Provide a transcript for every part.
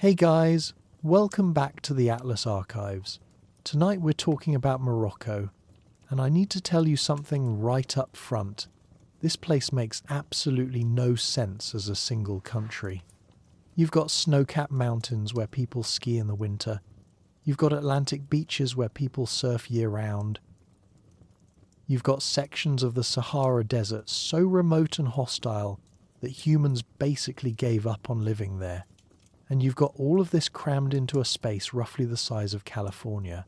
Hey guys, welcome back to the Atlas Archives. Tonight we're talking about Morocco, and I need to tell you something right up front. This place makes absolutely no sense as a single country. You've got snow-capped mountains where people ski in the winter. You've got Atlantic beaches where people surf year-round. You've got sections of the Sahara Desert so remote and hostile that humans basically gave up on living there. And you've got all of this crammed into a space roughly the size of California.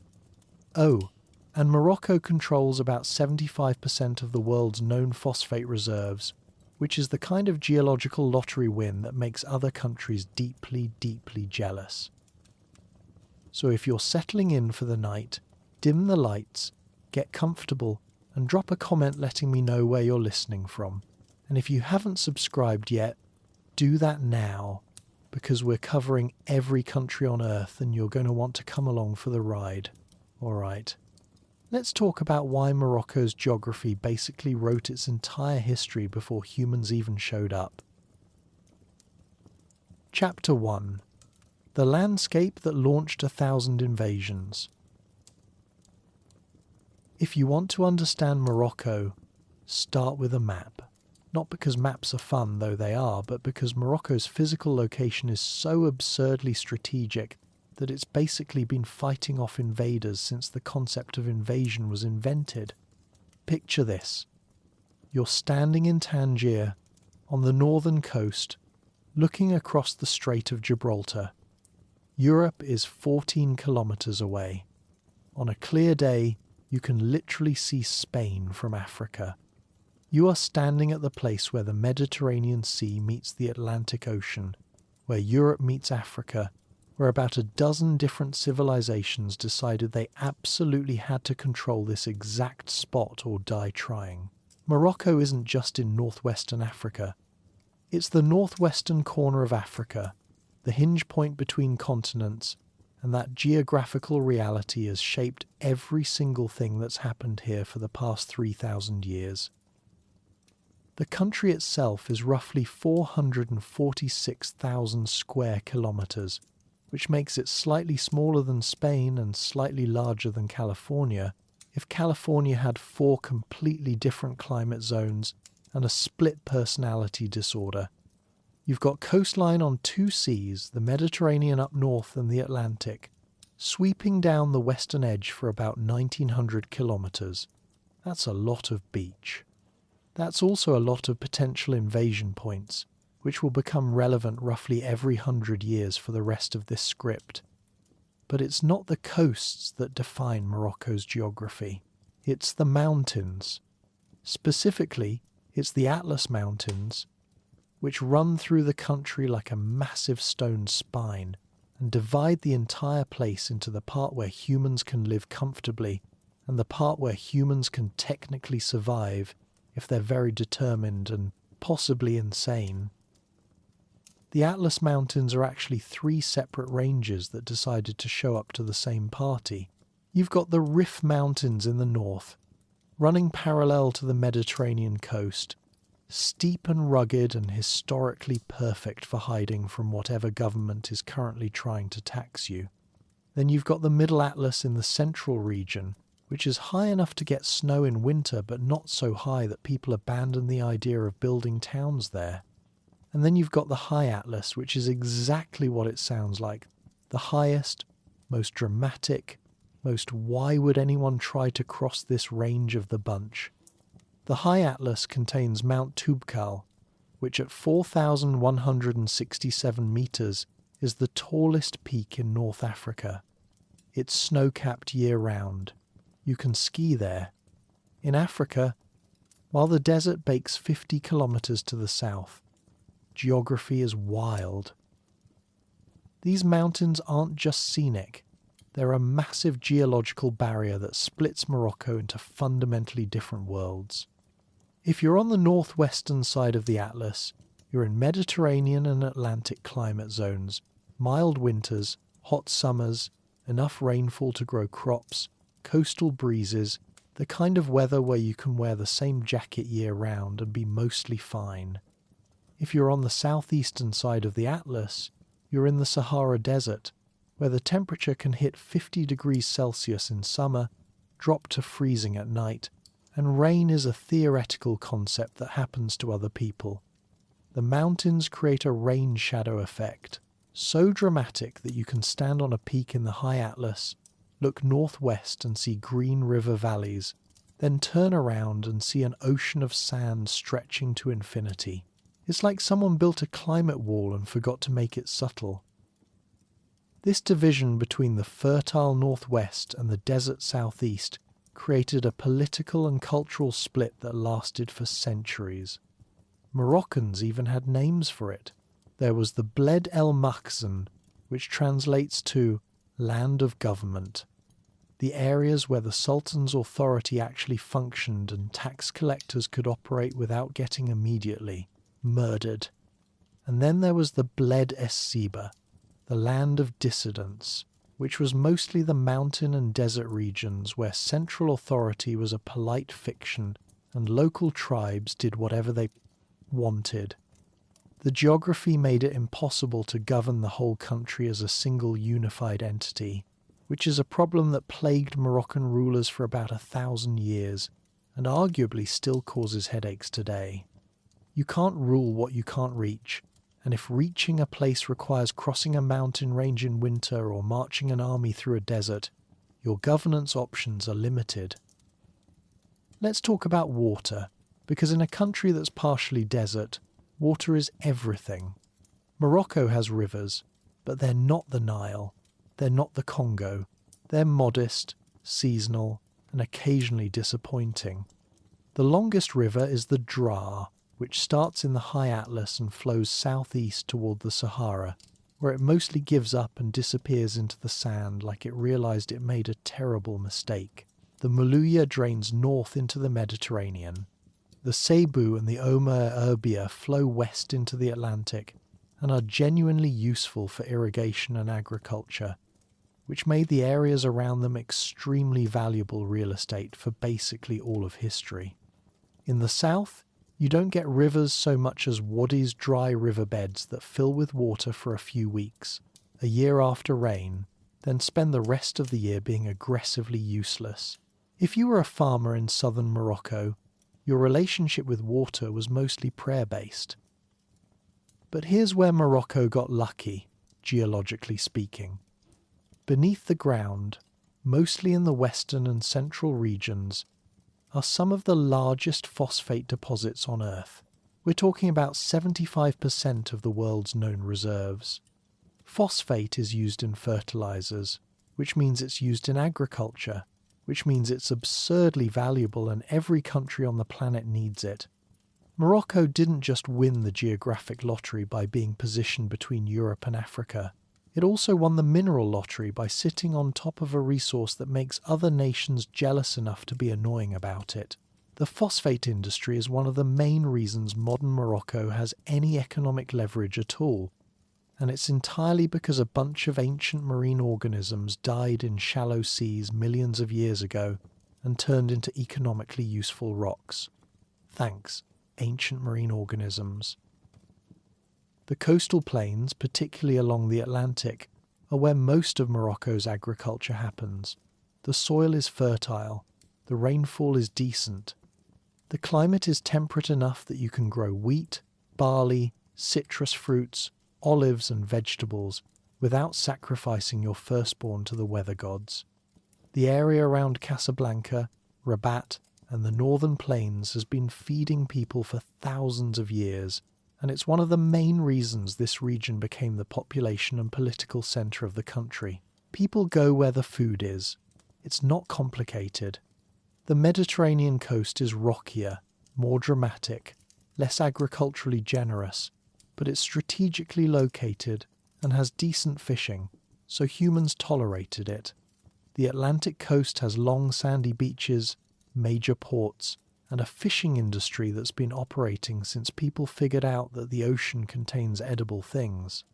Oh, and Morocco controls about 75% of the world's known phosphate reserves, which is the kind of geological lottery win that makes other countries deeply, deeply jealous. So if you're settling in for the night, dim the lights, get comfortable, and drop a comment letting me know where you're listening from. And if you haven't subscribed yet, do that now, because we're covering every country on Earth and you're going to want to come along for the ride. Alright, let's talk about why Morocco's geography basically wrote its entire history before humans even showed up. Chapter 1. The landscape that launched 1,000 invasions. If you want to understand Morocco, start with a map. Not because maps are fun, though they are, but because Morocco's physical location is so absurdly strategic that it's basically been fighting off invaders since the concept of invasion was invented. Picture this. You're standing in Tangier, on the northern coast, looking across the Strait of Gibraltar. Europe is 14 kilometers away. On a clear day, you can literally see Spain from Africa. You are standing at the place where the Mediterranean Sea meets the Atlantic Ocean, where Europe meets Africa, where about a dozen different civilizations decided they absolutely had to control this exact spot or die trying. Morocco isn't just in northwestern Africa. It's the northwestern corner of Africa, the hinge point between continents, and that geographical reality has shaped every single thing that's happened here for the past 3,000 years. The country itself is roughly 446,000 square kilometers, which makes it slightly smaller than Spain and slightly larger than California, if California had 4 completely different climate zones and a split personality disorder. You've got coastline on 2 seas, the Mediterranean up north and the Atlantic, sweeping down the western edge for about 1,900 kilometers. That's a lot of beach. That's also a lot of potential invasion points, which will become relevant roughly every 100 years for the rest of this script. But it's not the coasts that define Morocco's geography. It's the mountains. Specifically, it's the Atlas Mountains, which run through the country like a massive stone spine and divide the entire place into the part where humans can live comfortably and the part where humans can technically survive if they're very determined and possibly insane. The Atlas Mountains are actually 3 separate ranges that decided to show up to the same party. You've got the Rif Mountains in the north, running parallel to the Mediterranean coast, steep and rugged and historically perfect for hiding from whatever government is currently trying to tax you. Then you've got the Middle Atlas in the central region, which is high enough to get snow in winter but not so high that people abandon the idea of building towns there. And then you've got the High Atlas, which is exactly what it sounds like. The highest, most dramatic, most why would anyone try to cross this range of the bunch. The High Atlas contains Mount Toubkal, which at 4,167 meters is the tallest peak in North Africa. It's snow-capped year-round. You can ski there. In Africa, while the desert bakes 50 kilometers to the south, geography is wild. These mountains aren't just scenic, they're a massive geological barrier that splits Morocco into fundamentally different worlds. If you're on the northwestern side of the Atlas, you're in Mediterranean and Atlantic climate zones, mild winters, hot summers, enough rainfall to grow crops, coastal breezes, the kind of weather where you can wear the same jacket year-round and be mostly fine. If you're on the southeastern side of the Atlas, you're in the Sahara Desert, where the temperature can hit 50 degrees Celsius in summer, drop to freezing at night, and rain is a theoretical concept that happens to other people. The mountains create a rain shadow effect, so dramatic that you can stand on a peak in the high Atlas, look northwest and see green river valleys, then turn around and see an ocean of sand stretching to infinity. It's like someone built a climate wall and forgot to make it subtle. This division between the fertile northwest and the desert southeast created a political and cultural split that lasted for centuries. Moroccans even had names for it. There was the Bled el Makhzen, which translates to land of government, the areas where the Sultan's authority actually functioned and tax collectors could operate without getting immediately murdered. And then there was the Bled es Siba, the land of dissidents, which was mostly the mountain and desert regions where central authority was a polite fiction and local tribes did whatever they wanted. The geography made it impossible to govern the whole country as a single unified entity, which is a problem that plagued Moroccan rulers for about 1,000 years and arguably still causes headaches today. You can't rule what you can't reach, and if reaching a place requires crossing a mountain range in winter or marching an army through a desert, your governance options are limited. Let's talk about water, because in a country that's partially desert, water is everything. Morocco has rivers, but they're not the Nile, they're not the Congo. They're modest, seasonal, and occasionally disappointing. The longest river is the Draa, which starts in the high Atlas and flows southeast toward the Sahara, where it mostly gives up and disappears into the sand like it realized it made a terrible mistake. The Moulay drains north into the Mediterranean. The Cebu and the Omer Erbia flow west into the Atlantic and are genuinely useful for irrigation and agriculture, which made the areas around them extremely valuable real estate for basically all of history. In the south, you don't get rivers so much as wadis, dry riverbeds that fill with water for a few weeks, a year after rain, then spend the rest of the year being aggressively useless. If you were a farmer in southern Morocco, your relationship with water was mostly prayer-based. But here's where Morocco got lucky, geologically speaking. Beneath the ground, mostly in the western and central regions, are some of the largest phosphate deposits on Earth. We're talking about 75% of the world's known reserves. Phosphate is used in fertilizers, which means it's used in agriculture, which means it's absurdly valuable and every country on the planet needs it. Morocco didn't just win the geographic lottery by being positioned between Europe and Africa. It also won the mineral lottery by sitting on top of a resource that makes other nations jealous enough to be annoying about it. The phosphate industry is one of the main reasons modern Morocco has any economic leverage at all, and it's entirely because a bunch of ancient marine organisms died in shallow seas millions of years ago and turned into economically useful rocks. Thanks, ancient marine organisms. The coastal plains, particularly along the Atlantic, are where most of Morocco's agriculture happens. The soil is fertile, the rainfall is decent. The climate is temperate enough that you can grow wheat, barley, citrus fruits, olives and vegetables without sacrificing your firstborn to the weather gods. The area around Casablanca, Rabat, and the northern plains has been feeding people for thousands of years, and it's one of the main reasons this region became the population and political centre of the country. People go where the food is. It's not complicated. The Mediterranean coast is rockier, more dramatic, less agriculturally generous, but it's strategically located and has decent fishing, so humans tolerated it. The Atlantic coast has long sandy beaches, major ports, and a fishing industry that's been operating since people figured out that the ocean contains edible things.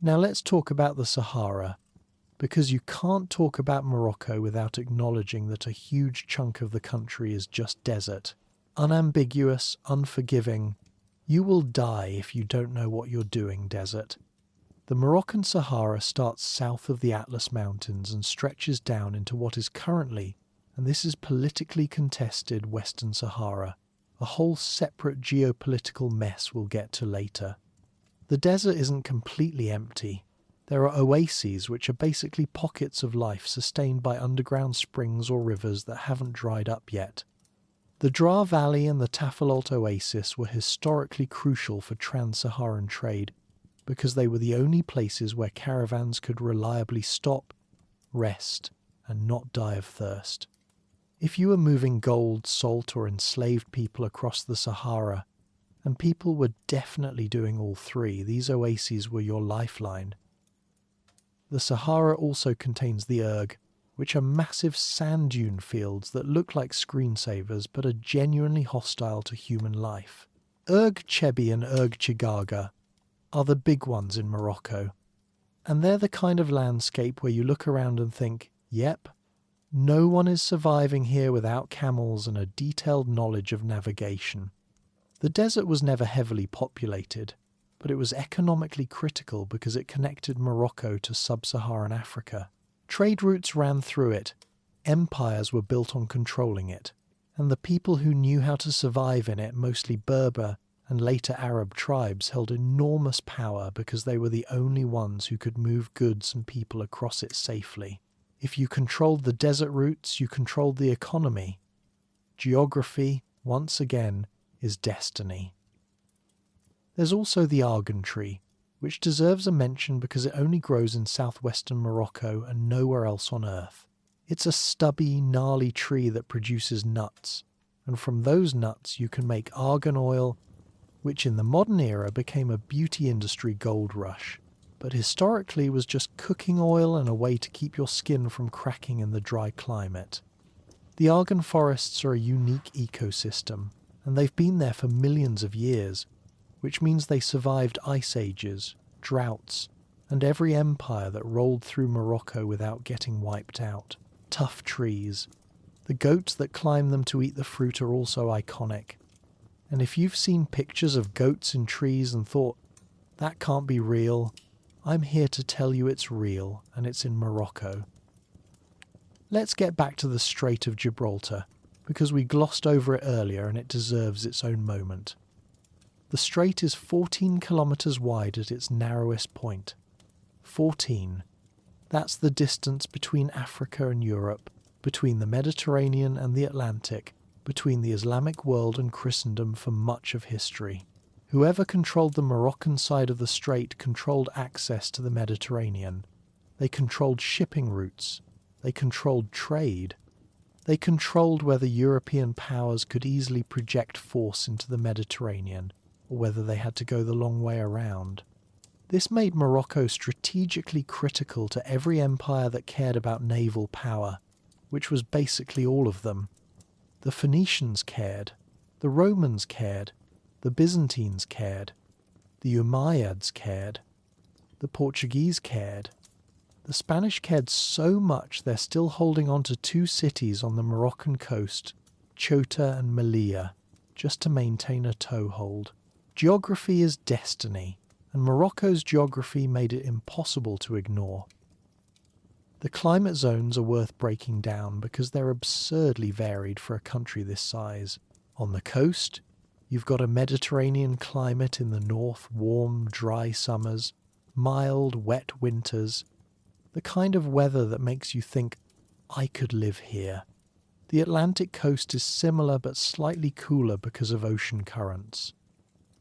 Now let's talk about the Sahara, because you can't talk about Morocco without acknowledging that a huge chunk of the country is just desert. Unambiguous, unforgiving, you will die if you don't know what you're doing desert. The Moroccan Sahara starts south of the Atlas Mountains and stretches down into what is currently, and this is politically contested, Western Sahara, a whole separate geopolitical mess we'll get to later. The desert isn't completely empty. There are oases, which are basically pockets of life sustained by underground springs or rivers that haven't dried up yet. The Dra Valley and the Tafilalt Oasis were historically crucial for trans-Saharan trade because they were the only places where caravans could reliably stop, rest, and not die of thirst. If you were moving gold, salt, or enslaved people across the Sahara, and people were definitely doing all three, these oases were your lifeline. The Sahara also contains the Erg, which are massive sand dune fields that look like screensavers but are genuinely hostile to human life. Erg Chebi and Erg Chigaga are the big ones in Morocco, and they're the kind of landscape where you look around and think, yep, no one is surviving here without camels and a detailed knowledge of navigation. The desert was never heavily populated, but it was economically critical because it connected Morocco to sub-Saharan Africa. Trade routes ran through it, empires were built on controlling it, and the people who knew how to survive in it, mostly Berber and later Arab tribes, held enormous power because they were the only ones who could move goods and people across it safely. If you controlled the desert routes, you controlled the economy. Geography, once again, is destiny. There's also the argan tree, which deserves a mention because it only grows in southwestern Morocco and nowhere else on Earth. It's a stubby, gnarly tree that produces nuts, and from those nuts you can make argan oil, which in the modern era became a beauty industry gold rush, but historically was just cooking oil and a way to keep your skin from cracking in the dry climate. The argan forests are a unique ecosystem, and they've been there for millions of years, which means they survived ice ages, droughts, and every empire that rolled through Morocco without getting wiped out. Tough trees. The goats that climb them to eat the fruit are also iconic. And if you've seen pictures of goats in trees and thought, that can't be real, I'm here to tell you it's real, and it's in Morocco. Let's get back to the Strait of Gibraltar, because we glossed over it earlier and it deserves its own moment. The strait is 14 kilometres wide at its narrowest point. 14. That's the distance between Africa and Europe, between the Mediterranean and the Atlantic, between the Islamic world and Christendom for much of history. Whoever controlled the Moroccan side of the strait controlled access to the Mediterranean. They controlled shipping routes. They controlled trade. They controlled whether European powers could easily project force into the Mediterranean, or whether they had to go the long way around. This made Morocco strategically critical to every empire that cared about naval power, which was basically all of them. The Phoenicians cared, the Romans cared, the Byzantines cared, the Umayyads cared, the Portuguese cared. The Spanish cared so much they're still holding on to two cities on the Moroccan coast, Ceuta and Melilla, just to maintain a toehold. Geography is destiny, and Morocco's geography made it impossible to ignore. The climate zones are worth breaking down because they're absurdly varied for a country this size. On the coast, you've got a Mediterranean climate in the north, warm, dry summers, mild, wet winters, the kind of weather that makes you think, I could live here. The Atlantic coast is similar but slightly cooler because of ocean currents.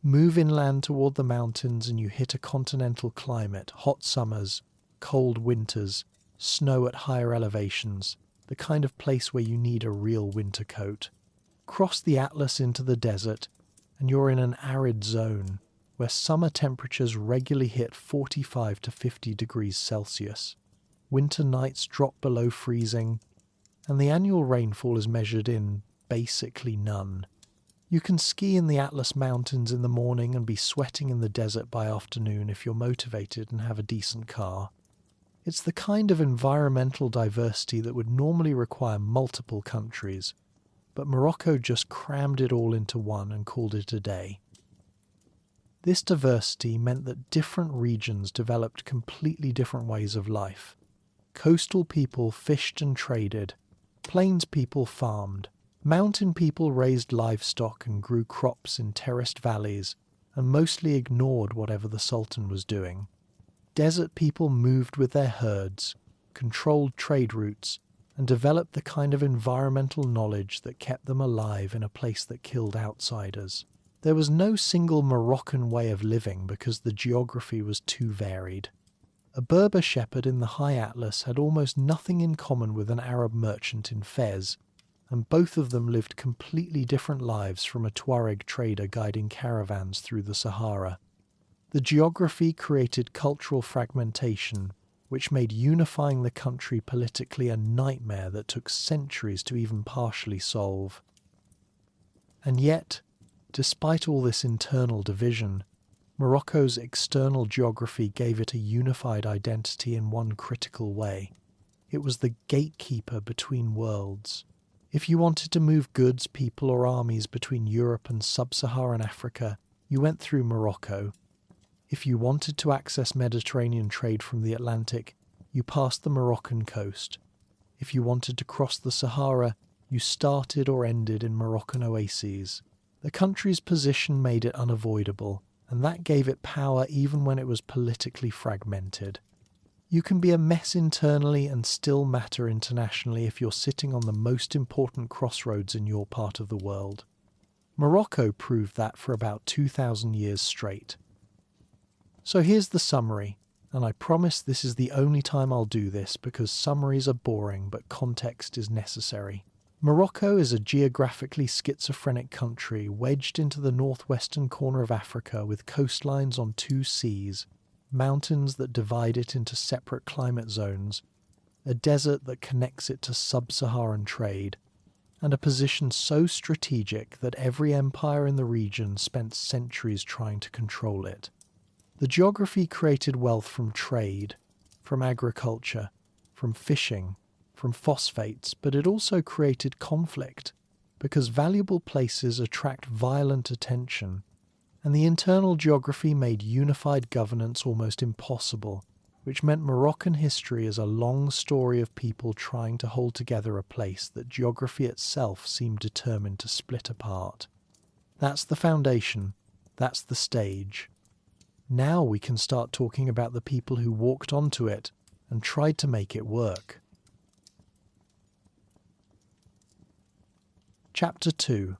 Move inland toward the mountains and you hit a continental climate, hot summers, cold winters, snow at higher elevations, the kind of place where you need a real winter coat. Cross the Atlas into the desert and you're in an arid zone where summer temperatures regularly hit 45 to 50 degrees Celsius. Winter nights drop below freezing, and the annual rainfall is measured in basically none. You can ski in the Atlas Mountains in the morning and be sweating in the desert by afternoon if you're motivated and have a decent car. It's the kind of environmental diversity that would normally require multiple countries, but Morocco just crammed it all into one and called it a day. This diversity meant that different regions developed completely different ways of life. Coastal people fished and traded, plains people farmed, mountain people raised livestock and grew crops in terraced valleys and mostly ignored whatever the Sultan was doing. Desert people moved with their herds, controlled trade routes, and developed the kind of environmental knowledge that kept them alive in a place that killed outsiders. There was no single Moroccan way of living because the geography was too varied. A Berber shepherd in the High Atlas had almost nothing in common with an Arab merchant in Fez, and both of them lived completely different lives from a Tuareg trader guiding caravans through the Sahara. The geography created cultural fragmentation, which made unifying the country politically a nightmare that took centuries to even partially solve. And yet, despite all this internal division, Morocco's external geography gave it a unified identity in one critical way. It was the gatekeeper between worlds. If you wanted to move goods, people, or armies between Europe and sub-Saharan Africa, you went through Morocco. If you wanted to access Mediterranean trade from the Atlantic, you passed the Moroccan coast. If you wanted to cross the Sahara, you started or ended in Moroccan oases. The country's position made it unavoidable, and that gave it power even when it was politically fragmented. You can be a mess internally and still matter internationally if you're sitting on the most important crossroads in your part of the world. Morocco proved that for about 2,000 years straight. So here's the summary, and I promise this is the only time I'll do this because summaries are boring but context is necessary. Morocco is a geographically schizophrenic country wedged into the northwestern corner of Africa with coastlines on two seas, mountains that divide it into separate climate zones, a desert that connects it to sub-Saharan trade, and a position so strategic that every empire in the region spent centuries trying to control it. The geography created wealth from trade, from agriculture, from fishing, from phosphates, but it also created conflict, because valuable places attract violent attention, and the internal geography made unified governance almost impossible, which meant Moroccan history is a long story of people trying to hold together a place that geography itself seemed determined to split apart. That's the foundation, that's the stage. Now we can start talking about the people who walked onto it and tried to make it work. Chapter 2.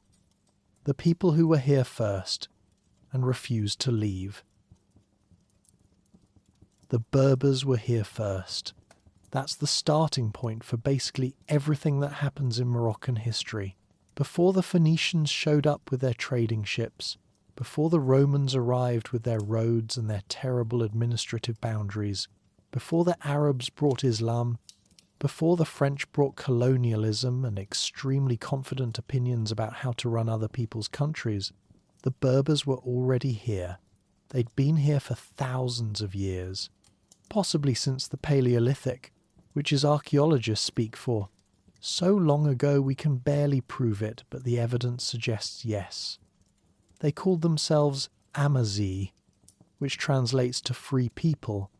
The people who were here first and refused to leave. The Berbers were here first. That's the starting point for basically everything that happens in Moroccan history. Before the Phoenicians showed up with their trading ships, before the Romans arrived with their roads and their terrible administrative boundaries, before the Arabs brought Islam, before the French brought colonialism and extremely confident opinions about how to run other people's countries, the Berbers were already here. They'd been here for thousands of years, possibly since the Paleolithic, which is archaeologists speak for. So long ago we can barely prove it, but the evidence suggests yes. They called themselves Amazi, which translates to free people.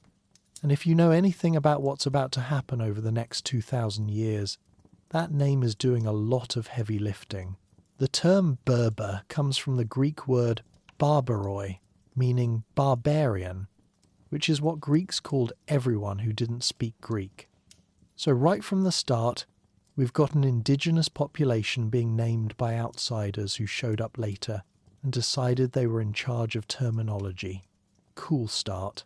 And if you know anything about what's about to happen over the next 2,000 years, that name is doing a lot of heavy lifting. The term Berber comes from the Greek word barbaroi, meaning barbarian, which is what Greeks called everyone who didn't speak Greek. So right from the start, we've got an indigenous population being named by outsiders who showed up later and decided they were in charge of terminology. Cool start.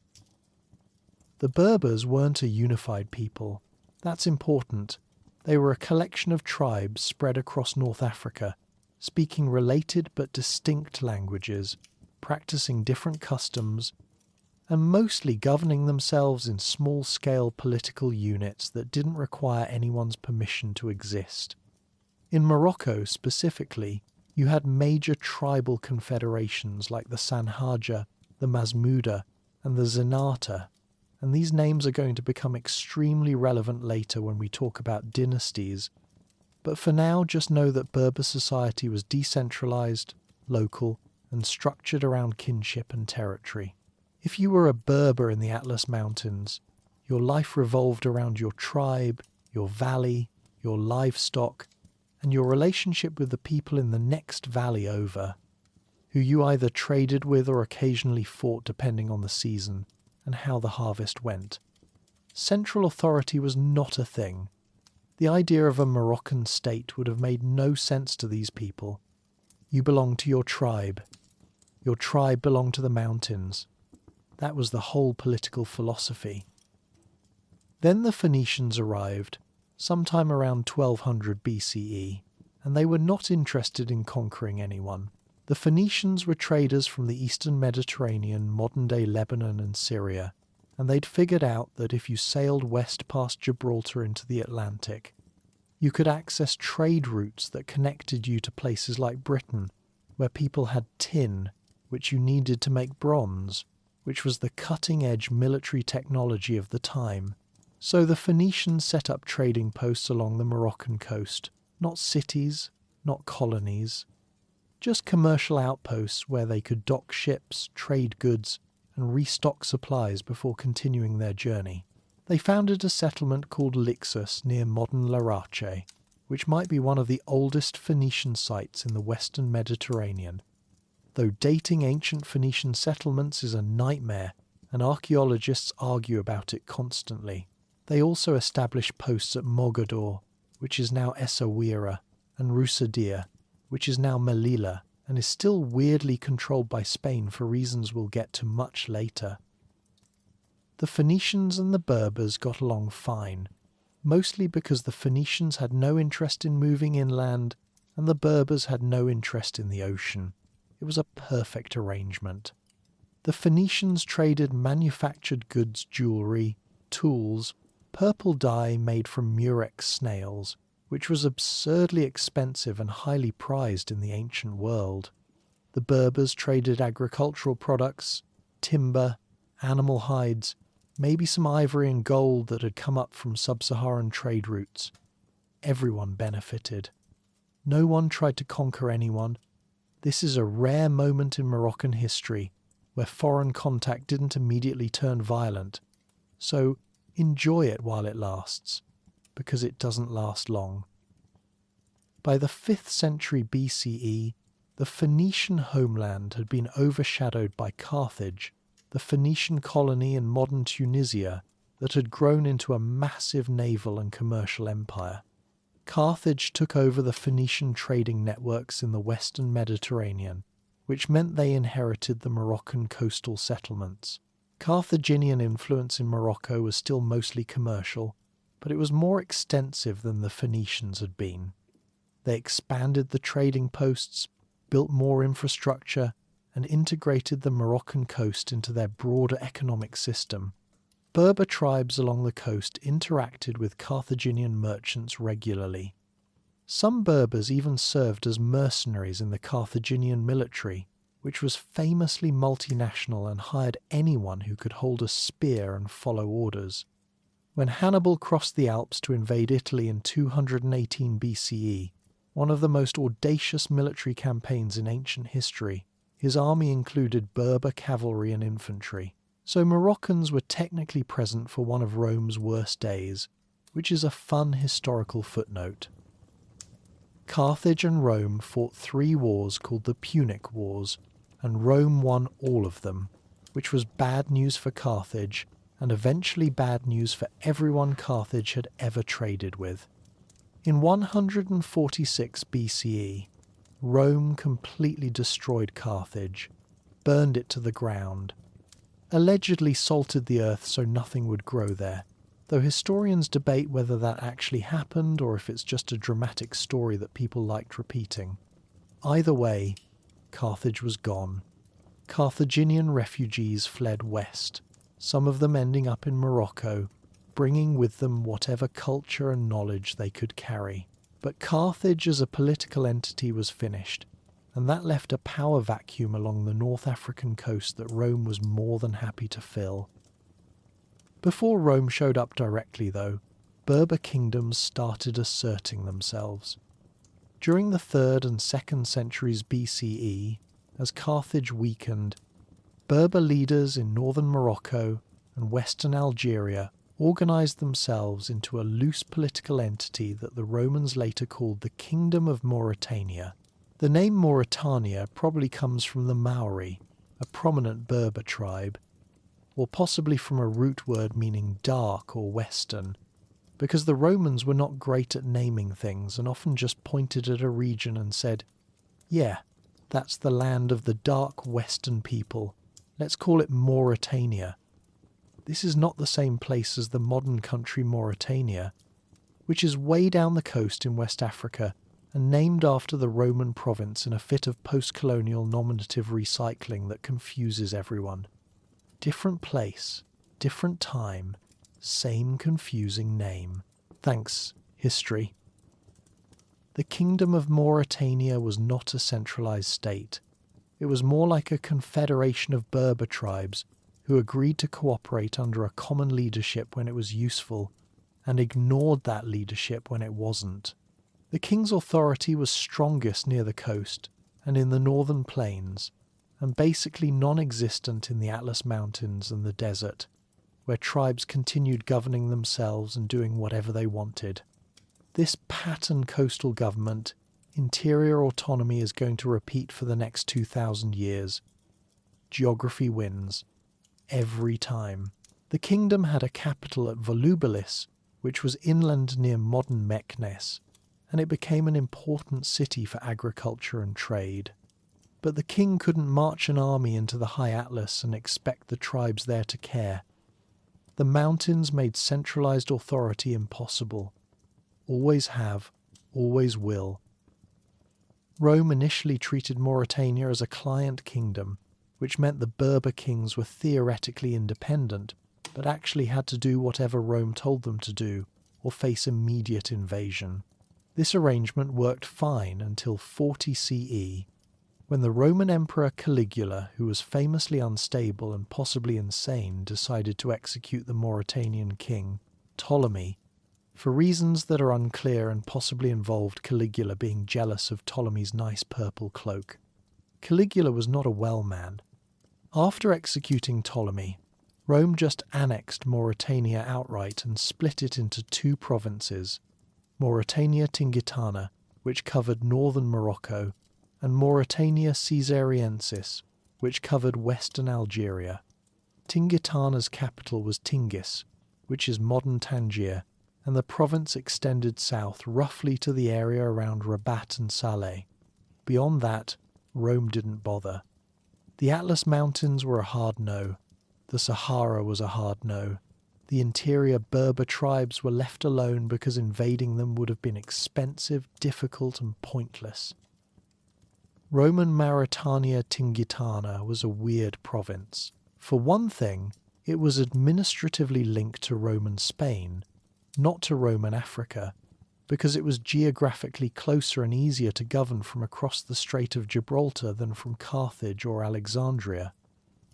The Berbers weren't a unified people. That's important. They were a collection of tribes spread across North Africa, speaking related but distinct languages, practicing different customs, and mostly governing themselves in small-scale political units that didn't require anyone's permission to exist. In Morocco specifically, you had major tribal confederations like the Sanhaja, the Masmuda, and the Zenata, and these names are going to become extremely relevant later when we talk about dynasties, but for now just know that Berber society was decentralized, local, and structured around kinship and territory. If you were a Berber in the Atlas Mountains, your life revolved around your tribe, your valley, your livestock, and your relationship with the people in the next valley over, who you either traded with or occasionally fought depending on the season and how the harvest went. Central authority was not a thing. The idea of a Moroccan state would have made no sense to these people. You belonged to your tribe. Your tribe belonged to the mountains. That was the whole political philosophy. Then the Phoenicians arrived, sometime around 1200 BCE, and they were not interested in conquering anyone. The Phoenicians were traders from the eastern Mediterranean, modern-day Lebanon and Syria, and they'd figured out that if you sailed west past Gibraltar into the Atlantic, you could access trade routes that connected you to places like Britain, where people had tin, which you needed to make bronze, which was the cutting-edge military technology of the time. So the Phoenicians set up trading posts along the Moroccan coast, not cities, not colonies, just commercial outposts where they could dock ships, trade goods, and restock supplies before continuing their journey. They founded a settlement called Lixus near modern Larache, which might be one of the oldest Phoenician sites in the western Mediterranean. Though dating ancient Phoenician settlements is a nightmare, and archaeologists argue about it constantly. They also established posts at Mogador, which is now Essaouira, and Rusadir, which is now Melilla, and is still weirdly controlled by Spain for reasons we'll get to much later. The Phoenicians and the Berbers got along fine, mostly because the Phoenicians had no interest in moving inland, and the Berbers had no interest in the ocean. It was a perfect arrangement. The Phoenicians traded manufactured goods, jewellery, tools, purple dye made from murex snails, which was absurdly expensive and highly prized in the ancient world. The Berbers traded agricultural products, timber, animal hides, maybe some ivory and gold that had come up from sub-Saharan trade routes. Everyone benefited. No one tried to conquer anyone. This is a rare moment in Moroccan history where foreign contact didn't immediately turn violent. So enjoy it while it lasts, because it doesn't last long. By the 5th century BCE, the Phoenician homeland had been overshadowed by Carthage, the Phoenician colony in modern Tunisia that had grown into a massive naval and commercial empire. Carthage took over the Phoenician trading networks in the western Mediterranean, which meant they inherited the Moroccan coastal settlements. Carthaginian influence in Morocco was still mostly commercial, but it was more extensive than the Phoenicians had been. They expanded the trading posts, built more infrastructure, and integrated the Moroccan coast into their broader economic system. Berber tribes along the coast interacted with Carthaginian merchants regularly. Some Berbers even served as mercenaries in the Carthaginian military, which was famously multinational and hired anyone who could hold a spear and follow orders. When Hannibal crossed the Alps to invade Italy in 218 BCE, one of the most audacious military campaigns in ancient history, his army included Berber cavalry and infantry, so Moroccans were technically present for one of Rome's worst days, which is a fun historical footnote. Carthage and Rome fought 3 wars called the Punic Wars, and Rome won all of them, which was bad news for Carthage and eventually bad news for everyone Carthage had ever traded with. In 146 BCE, Rome completely destroyed Carthage, burned it to the ground, allegedly salted the earth so nothing would grow there, though historians debate whether that actually happened or if it's just a dramatic story that people liked repeating. Either way, Carthage was gone. Carthaginian refugees fled west, some of them ending up in Morocco, bringing with them whatever culture and knowledge they could carry. But Carthage as a political entity was finished, and that left a power vacuum along the North African coast that Rome was more than happy to fill. Before Rome showed up directly, though, Berber kingdoms started asserting themselves. During the 3rd and 2nd centuries BCE, as Carthage weakened, Berber leaders in northern Morocco and western Algeria organised themselves into a loose political entity that the Romans later called the Kingdom of Mauritania. The name Mauritania probably comes from the Maori, a prominent Berber tribe, or possibly from a root word meaning dark or western, because the Romans were not great at naming things and often just pointed at a region and said, "Yeah, that's the land of the dark western people. Let's call it Mauritania." This is not the same place as the modern country Mauritania, which is way down the coast in West Africa and named after the Roman province in a fit of post-colonial nominative recycling that confuses everyone. Different place, different time, same confusing name. Thanks, history. The Kingdom of Mauritania was not a centralized state. It was more like a confederation of Berber tribes who agreed to cooperate under a common leadership when it was useful and ignored that leadership when it wasn't. The king's authority was strongest near the coast and in the northern plains, and basically non-existent in the Atlas Mountains and the desert, where tribes continued governing themselves and doing whatever they wanted. This pattern coastal government, interior autonomy is going to repeat for the next 2,000 years. Geography wins. Every time. The kingdom had a capital at Volubilis, which was inland near modern Meknes, and it became an important city for agriculture and trade. But the king couldn't march an army into the High Atlas and expect the tribes there to care. The mountains made centralized authority impossible. Always have, always will. Rome initially treated Mauritania as a client kingdom, which meant the Berber kings were theoretically independent, but actually had to do whatever Rome told them to do, or face immediate invasion. This arrangement worked fine until 40 CE, when the Roman Emperor Caligula, who was famously unstable and possibly insane, decided to execute the Mauritanian king, Ptolemy, for reasons that are unclear and possibly involved Caligula being jealous of Ptolemy's nice purple cloak. Caligula was not a well man. After executing Ptolemy, Rome just annexed Mauritania outright and split it into two provinces, Mauritania Tingitana, which covered northern Morocco, and Mauritania Caesariensis, which covered western Algeria. Tingitana's capital was Tingis, which is modern Tangier, and the province extended south roughly to the area around Rabat and Saleh. Beyond that, Rome didn't bother. The Atlas Mountains were a hard no. The Sahara was a hard no. The interior Berber tribes were left alone because invading them would have been expensive, difficult, and pointless. Roman Mauritania Tingitana was a weird province. For one thing, it was administratively linked to Roman Spain, not to Roman Africa, because it was geographically closer and easier to govern from across the Strait of Gibraltar than from Carthage or Alexandria.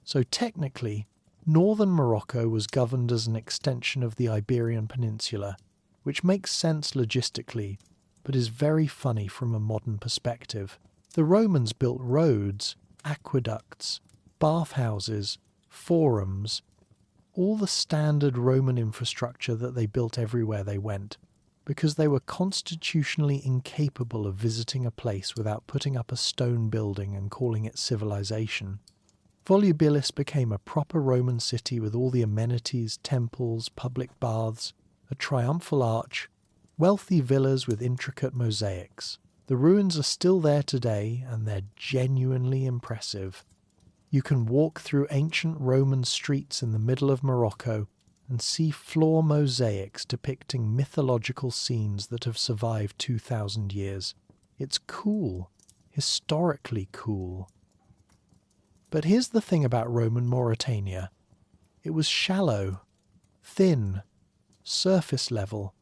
So technically, northern Morocco was governed as an extension of the Iberian Peninsula, which makes sense logistically, but is very funny from a modern perspective. The Romans built roads, aqueducts, bathhouses, forums, all the standard Roman infrastructure that they built everywhere they went, because they were constitutionally incapable of visiting a place without putting up a stone building and calling it civilization. Volubilis became a proper Roman city with all the amenities, temples, public baths, a triumphal arch, wealthy villas with intricate mosaics. The ruins are still there today, and they're genuinely impressive. You can walk through ancient Roman streets in the middle of Morocco and see floor mosaics depicting mythological scenes that have survived 2,000 years. It's cool. Historically cool. But here's the thing about Roman Mauritania. It was shallow, thin, surface level.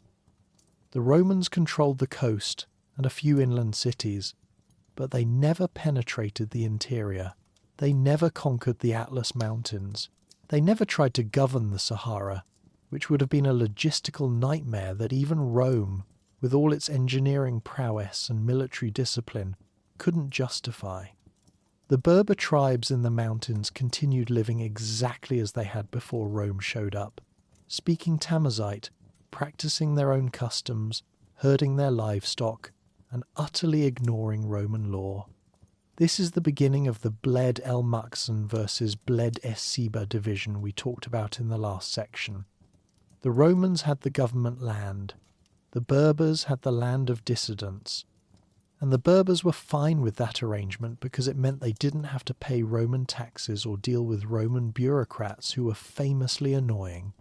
The Romans controlled the coast and a few inland cities, but they never penetrated the interior. They never conquered the Atlas Mountains. They never tried to govern the Sahara, which would have been a logistical nightmare that even Rome, with all its engineering prowess and military discipline, couldn't justify. The Berber tribes in the mountains continued living exactly as they had before Rome showed up, speaking Tamazight, practicing their own customs, herding their livestock, and utterly ignoring Roman law. This is the beginning of the Bled el-Maqsan versus Bled es-Siba division we talked about in the last section. The Romans had the government land, the Berbers had the land of dissidents, and the Berbers were fine with that arrangement because it meant they didn't have to pay Roman taxes or deal with Roman bureaucrats who were famously annoying.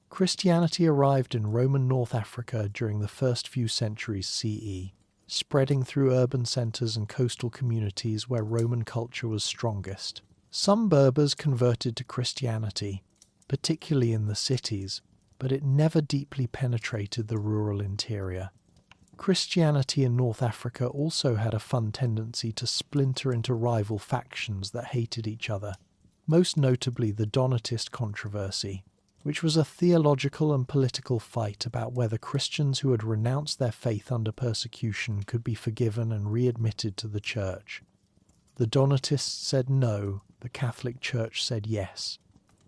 Christianity arrived in Roman North Africa during the first few centuries CE, spreading through urban centres and coastal communities where Roman culture was strongest. Some Berbers converted to Christianity, particularly in the cities, but it never deeply penetrated the rural interior. Christianity in North Africa also had a fun tendency to splinter into rival factions that hated each other, most notably the Donatist controversy, which was a theological and political fight about whether Christians who had renounced their faith under persecution could be forgiven and readmitted to the Church. The Donatists said no, the Catholic Church said yes,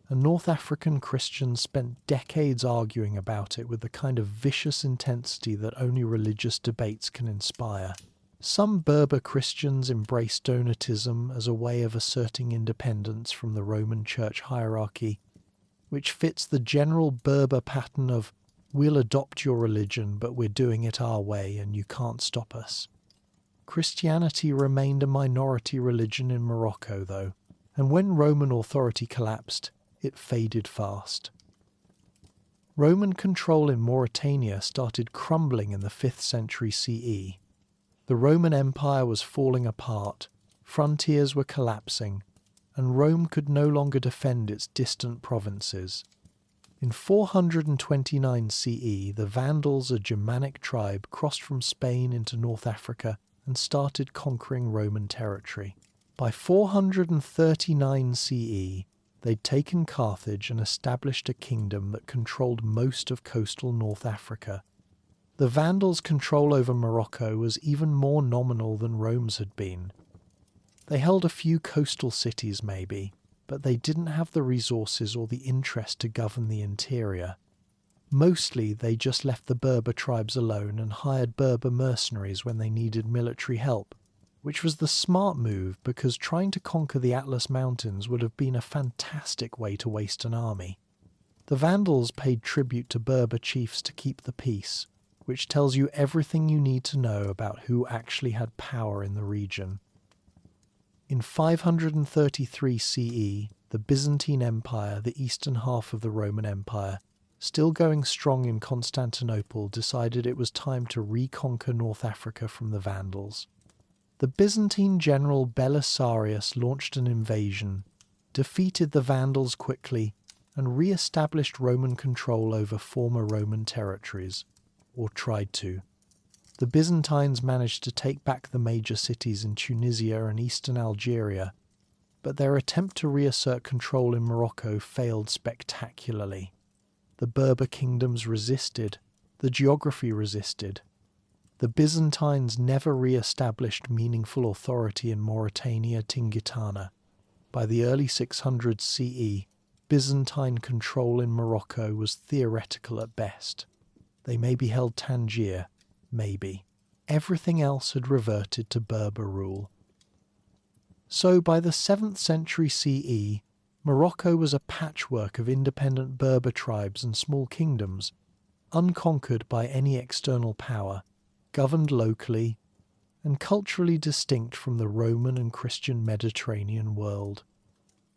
and North African Christians spent decades arguing about it with the kind of vicious intensity that only religious debates can inspire. Some Berber Christians embraced Donatism as a way of asserting independence from the Roman Church hierarchy, which fits the general Berber pattern of, we'll adopt your religion, but we're doing it our way and you can't stop us. Christianity remained a minority religion in Morocco, though, and when Roman authority collapsed, it faded fast. Roman control in Mauritania started crumbling in the 5th century CE. The Roman Empire was falling apart, frontiers were collapsing, and Rome could no longer defend its distant provinces. In 429 CE, the Vandals, a Germanic tribe, crossed from Spain into North Africa and started conquering Roman territory. By 439 CE, they'd taken Carthage and established a kingdom that controlled most of coastal North Africa. The Vandals' control over Morocco was even more nominal than Rome's had been. They held a few coastal cities maybe, but they didn't have the resources or the interest to govern the interior. Mostly they just left the Berber tribes alone and hired Berber mercenaries when they needed military help, which was the smart move because trying to conquer the Atlas Mountains would have been a fantastic way to waste an army. The Vandals paid tribute to Berber chiefs to keep the peace, which tells you everything you need to know about who actually had power in the region. In 533 CE, the Byzantine Empire, the eastern half of the Roman Empire, still going strong in Constantinople, decided it was time to reconquer North Africa from the Vandals. The Byzantine general Belisarius launched an invasion, defeated the Vandals quickly, and re-established Roman control over former Roman territories, or tried to. The Byzantines managed to take back the major cities in Tunisia and eastern Algeria, but their attempt to reassert control in Morocco failed spectacularly. The Berber kingdoms resisted, the geography resisted. The Byzantines never re-established meaningful authority in Mauritania Tingitana. By the early 600s CE, Byzantine control in Morocco was theoretical at best. They maybe held Tangier, maybe. Everything else had reverted to Berber rule. So by the 7th century CE, Morocco was a patchwork of independent Berber tribes and small kingdoms, unconquered by any external power, governed locally, and culturally distinct from the Roman and Christian Mediterranean world.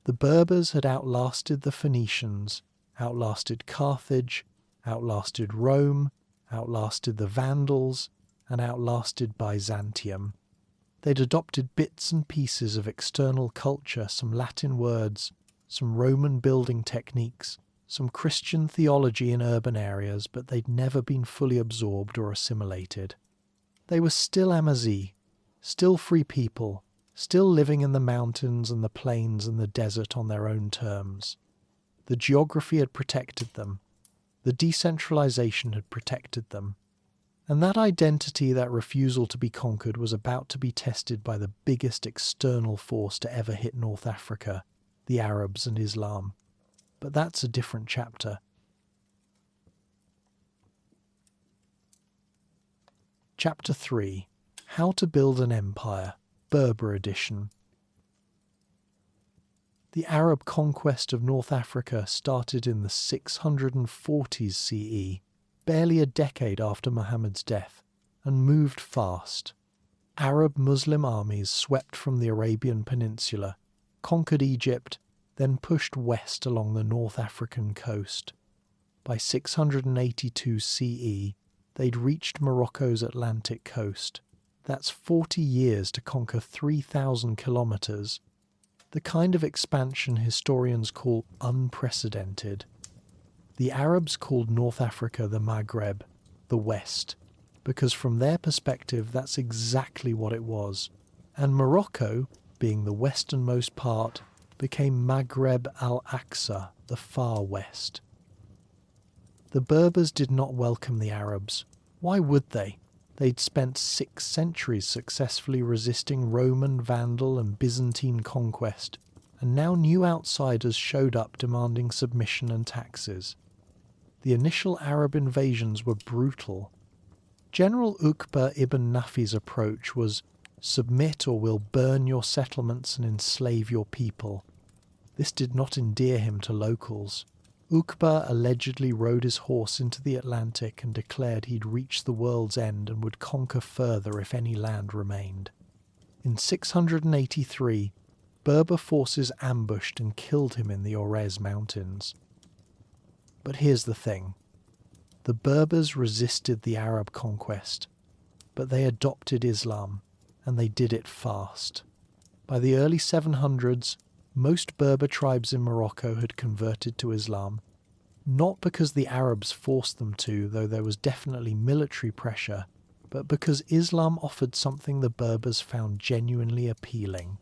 The Berbers had outlasted the Phoenicians, outlasted Carthage, outlasted Rome, outlasted the Vandals, and outlasted Byzantium. They'd adopted bits and pieces of external culture, some Latin words, some Roman building techniques, some Christian theology in urban areas, but they'd never been fully absorbed or assimilated. They were still Amazigh, still free people, still living in the mountains and the plains and the desert on their own terms. The geography had protected them. The decentralization had protected them. And that identity, that refusal to be conquered, was about to be tested by the biggest external force to ever hit North Africa, the Arabs and Islam. But that's a different chapter. Chapter 3. How to Build an Empire, Berber Edition. The Arab conquest of North Africa started in the 640s CE, barely a decade after Muhammad's death, and moved fast. Arab-Muslim armies swept from the Arabian Peninsula, conquered Egypt, then pushed west along the North African coast. By 682 CE, they'd reached Morocco's Atlantic coast. That's 40 years to conquer 3,000 kilometers. The kind of expansion historians call unprecedented. The Arabs called North Africa the Maghreb, the West, because from their perspective that's exactly what it was. And Morocco, being the westernmost part, became Maghreb al-Aqsa, the far west. The Berbers did not welcome the Arabs. Why would they? They'd spent 6 centuries successfully resisting Roman, Vandal and Byzantine conquest, and now new outsiders showed up demanding submission and taxes. The initial Arab invasions were brutal. General Uqba ibn Nafi's approach was, submit or we'll burn your settlements and enslave your people. This did not endear him to locals. Uqba allegedly rode his horse into the Atlantic and declared he'd reached the world's end and would conquer further if any land remained. In 683, Berber forces ambushed and killed him in the Orez Mountains. But here's the thing. The Berbers resisted the Arab conquest, but they adopted Islam, and they did it fast. By the early 700s, most Berber tribes in Morocco had converted to Islam, not because the Arabs forced them to, though there was definitely military pressure, but because Islam offered something the Berbers found genuinely appealing.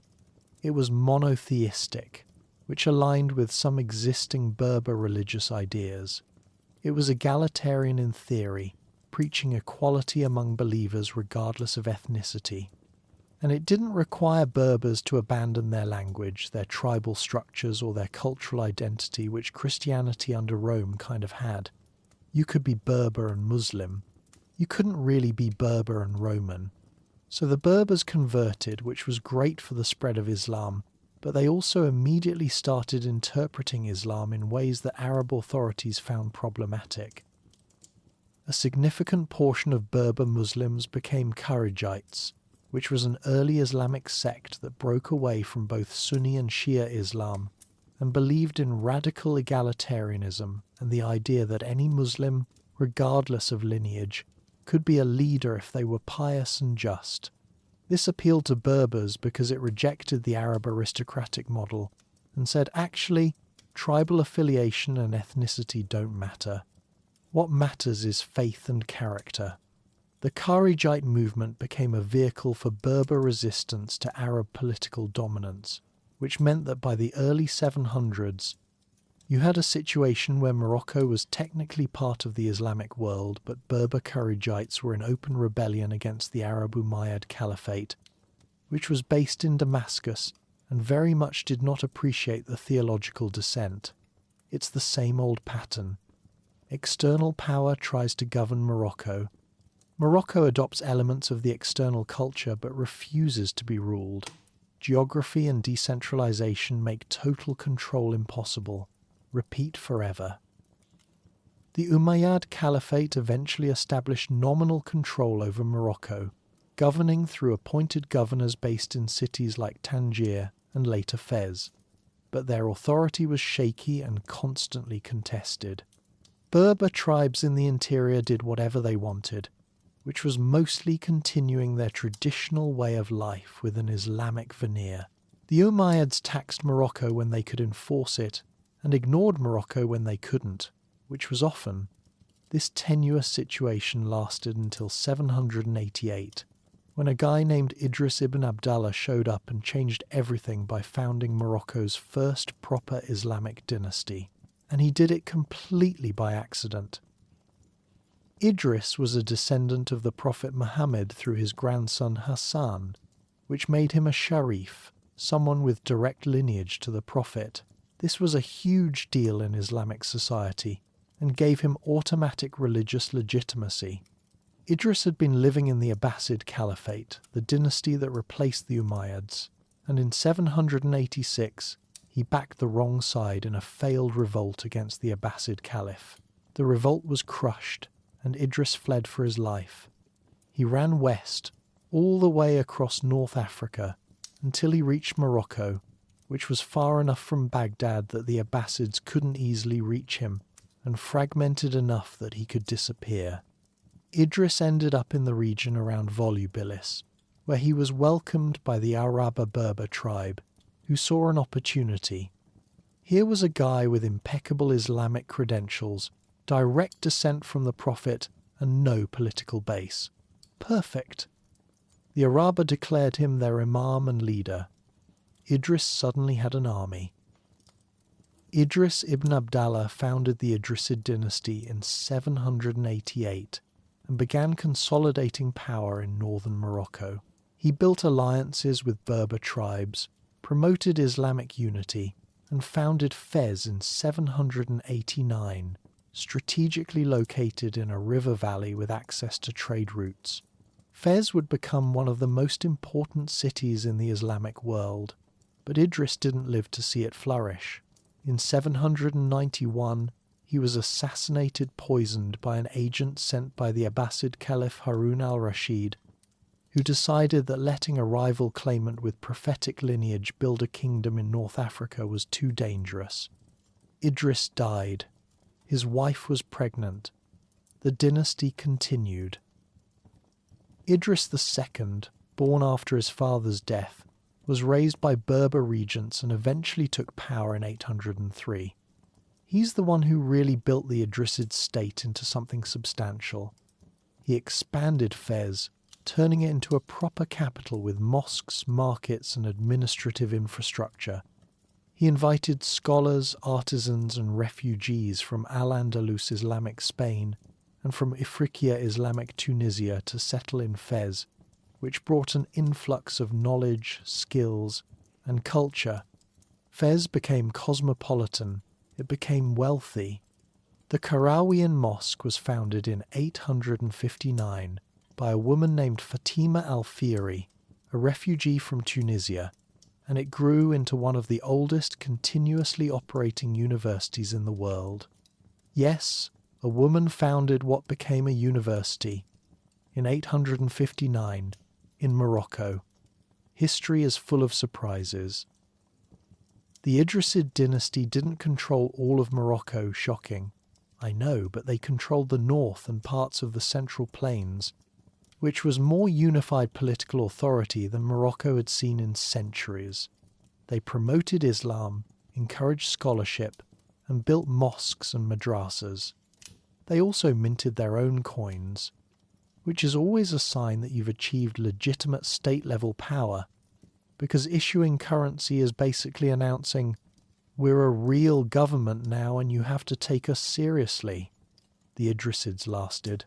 It was monotheistic, which aligned with some existing Berber religious ideas. It was egalitarian in theory, preaching equality among believers regardless of ethnicity. And it didn't require Berbers to abandon their language, their tribal structures, or their cultural identity, which Christianity under Rome kind of had. You could be Berber and Muslim. You couldn't really be Berber and Roman. So the Berbers converted, which was great for the spread of Islam, but they also immediately started interpreting Islam in ways that Arab authorities found problematic. A significant portion of Berber Muslims became Kharijites, which was an early Islamic sect that broke away from both Sunni and Shia Islam and believed in radical egalitarianism and the idea that any Muslim, regardless of lineage, could be a leader if they were pious and just. This appealed to Berbers because it rejected the Arab aristocratic model and said, actually, tribal affiliation and ethnicity don't matter. What matters is faith and character. The Kharijite movement became a vehicle for Berber resistance to Arab political dominance, which meant that by the early 700s, you had a situation where Morocco was technically part of the Islamic world, but Berber Kharijites were in open rebellion against the Arab Umayyad Caliphate, which was based in Damascus and very much did not appreciate the theological dissent. It's the same old pattern. External power tries to govern Morocco. Morocco adopts elements of the external culture but refuses to be ruled. Geography and decentralization make total control impossible. Repeat forever. The Umayyad Caliphate eventually established nominal control over Morocco, governing through appointed governors based in cities like Tangier and later Fez. But their authority was shaky and constantly contested. Berber tribes in the interior did whatever they wanted, which was mostly continuing their traditional way of life with an Islamic veneer. The Umayyads taxed Morocco when they could enforce it, and ignored Morocco when they couldn't, which was often. This tenuous situation lasted until 788, when a guy named Idris ibn Abdallah showed up and changed everything by founding Morocco's first proper Islamic dynasty. And he did it completely by accident. Idris was a descendant of the Prophet Muhammad through his grandson Hassan, which made him a Sharif, someone with direct lineage to the Prophet. This was a huge deal in Islamic society and gave him automatic religious legitimacy. Idris had been living in the Abbasid Caliphate, the dynasty that replaced the Umayyads, and in 786 he backed the wrong side in a failed revolt against the Abbasid Caliph. The revolt was crushed, and Idris fled for his life. He ran west, all the way across North Africa, until he reached Morocco, which was far enough from Baghdad that the Abbasids couldn't easily reach him, and fragmented enough that he could disappear. Idris ended up in the region around Volubilis, where he was welcomed by the Araba Berber tribe, who saw an opportunity. Here was a guy with impeccable Islamic credentials, direct descent from the Prophet, and no political base. Perfect. The Araba declared him their imam and leader. Idris suddenly had an army. Idris ibn Abdallah founded the Idrisid dynasty in 788 and began consolidating power in northern Morocco. He built alliances with Berber tribes, promoted Islamic unity, and founded Fez in 789, strategically located in a river valley with access to trade routes. Fez would become one of the most important cities in the Islamic world, but Idris didn't live to see it flourish. In 791, he was assassinated poisoned by an agent sent by the Abbasid Caliph Harun al-Rashid, who decided that letting a rival claimant with prophetic lineage build a kingdom in North Africa was too dangerous. Idris died. His wife was pregnant. The dynasty continued. Idris II, born after his father's death, was raised by Berber regents and eventually took power in 803. He's the one who really built the Idrisid state into something substantial. He expanded Fez, turning it into a proper capital with mosques, markets, and administrative infrastructure. He invited scholars, artisans, and refugees from Al-Andalus Islamic Spain and from Ifriqiya Islamic Tunisia to settle in Fez, which brought an influx of knowledge, skills, and culture. Fez became cosmopolitan. It became wealthy. The Karawian Mosque was founded in 859 by a woman named Fatima al-Fihri, a refugee from Tunisia, and it grew into one of the oldest continuously operating universities in the world. Yes, a woman founded what became a university in 859 in Morocco. History is full of surprises. The Idrisid dynasty didn't control all of Morocco, shocking. I know, but they controlled the north and parts of the Central Plains, which was more unified political authority than Morocco had seen in centuries. They promoted Islam, encouraged scholarship, and built mosques and madrasas. They also minted their own coins, which is always a sign that you've achieved legitimate state-level power, because issuing currency is basically announcing, we're a real government now and you have to take us seriously. The Idrisids lasted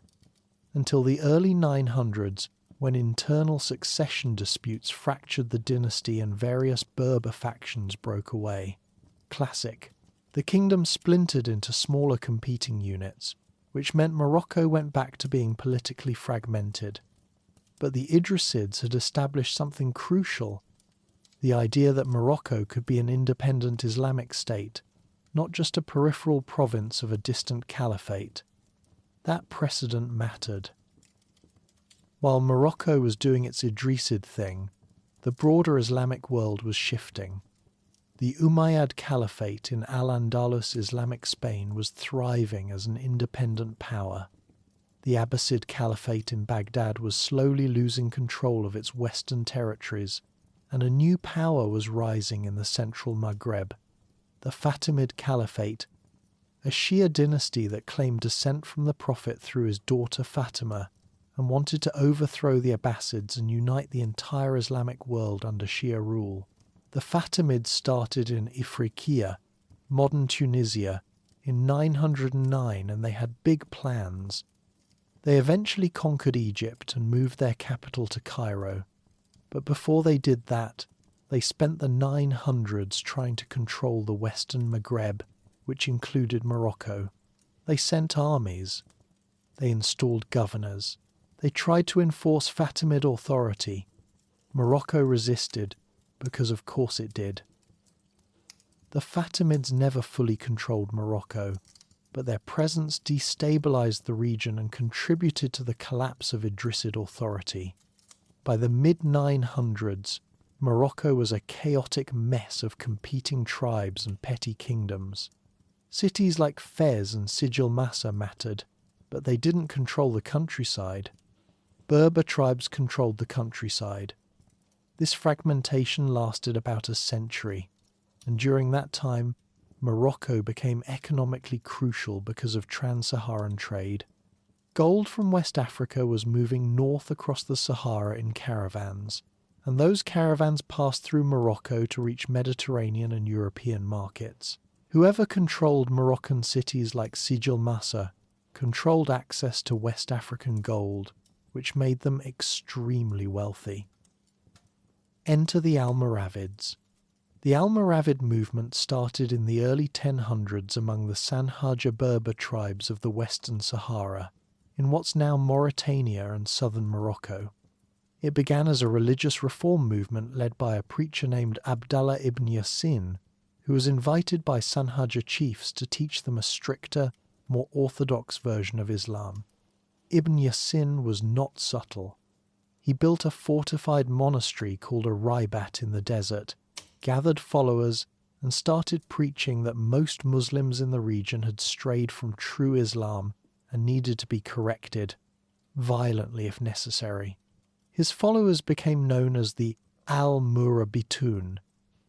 until the early 900s, when internal succession disputes fractured the dynasty and various Berber factions broke away. Classic. The kingdom splintered into smaller competing units, which meant Morocco went back to being politically fragmented. But the Idrisids had established something crucial: the idea that Morocco could be an independent Islamic state, not just a peripheral province of a distant caliphate. That precedent mattered. While Morocco was doing its Idrisid thing, the broader Islamic world was shifting. The Umayyad Caliphate in Al-Andalus Islamic Spain was thriving as an independent power. The Abbasid Caliphate in Baghdad was slowly losing control of its western territories, and a new power was rising in the central Maghreb, the Fatimid Caliphate, a Shia dynasty that claimed descent from the Prophet through his daughter Fatima and wanted to overthrow the Abbasids and unite the entire Islamic world under Shia rule. The Fatimids started in Ifriqiya, modern Tunisia, in 909, and they had big plans. They eventually conquered Egypt and moved their capital to Cairo, but before they did that, they spent the 900s trying to control the western Maghreb, which included Morocco. They sent armies. They installed governors. They tried to enforce Fatimid authority. Morocco resisted, because of course it did. The Fatimids never fully controlled Morocco, but their presence destabilized the region and contributed to the collapse of Idrisid authority. By the mid-900s, Morocco was a chaotic mess of competing tribes and petty kingdoms. Cities like Fez and Sijil Massa mattered, but they didn't control the countryside. Berber tribes controlled the countryside. This fragmentation lasted about a century, and during that time, Morocco became economically crucial because of trans-Saharan trade. Gold from West Africa was moving north across the Sahara in caravans, and those caravans passed through Morocco to reach Mediterranean and European markets. Whoever controlled Moroccan cities like Sijil Massa controlled access to West African gold, which made them extremely wealthy. Enter the Almoravids. The Almoravid movement started in the early 1000s among the Sanhaja Berber tribes of the Western Sahara, in what's now Mauritania and southern Morocco. It began as a religious reform movement led by a preacher named Abdallah ibn Yassin, who was invited by Sanhaja chiefs to teach them a stricter, more orthodox version of Islam. Ibn Yassin was not subtle. He built a fortified monastery called a Raibat in the desert, gathered followers, and started preaching that most Muslims in the region had strayed from true Islam and needed to be corrected, violently if necessary. His followers became known as the Al-Murabitun,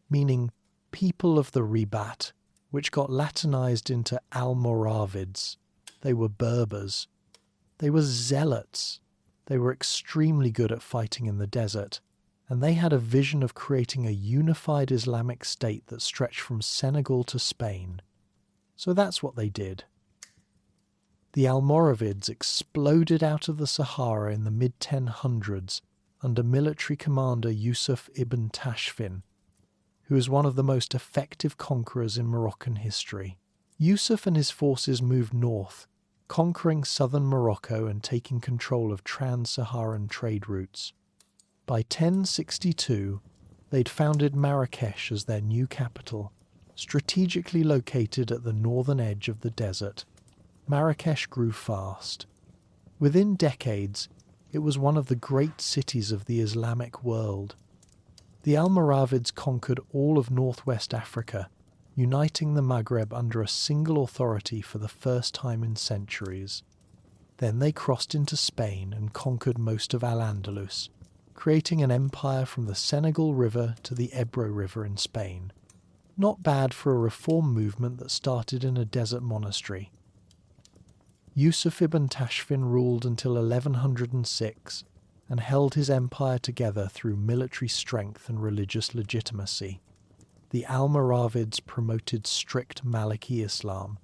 meaning people of the Ribat, which got Latinized into Almoravids. They were Berbers. They were zealots. They were extremely good at fighting in the desert, and they had a vision of creating a unified Islamic state that stretched from Senegal to Spain. So that's what they did. The Almoravids exploded out of the Sahara in the mid-1000s under military commander Yusuf ibn Tashfin, who was one of the most effective conquerors in Moroccan history. Yusuf and his forces moved north, conquering southern Morocco and taking control of trans-Saharan trade routes. By 1062, they'd founded Marrakesh as their new capital, strategically located at the northern edge of the desert. Marrakesh grew fast. Within decades, it was one of the great cities of the Islamic world. The Almoravids conquered all of northwest Africa, uniting the Maghreb under a single authority for the first time in centuries. Then they crossed into Spain and conquered most of Al-Andalus, creating an empire from the Senegal River to the Ebro River in Spain. Not bad for a reform movement that started in a desert monastery. Yusuf ibn Tashfin ruled until 1106 and held his empire together through military strength and religious legitimacy. The Almoravids promoted strict Maliki Islam.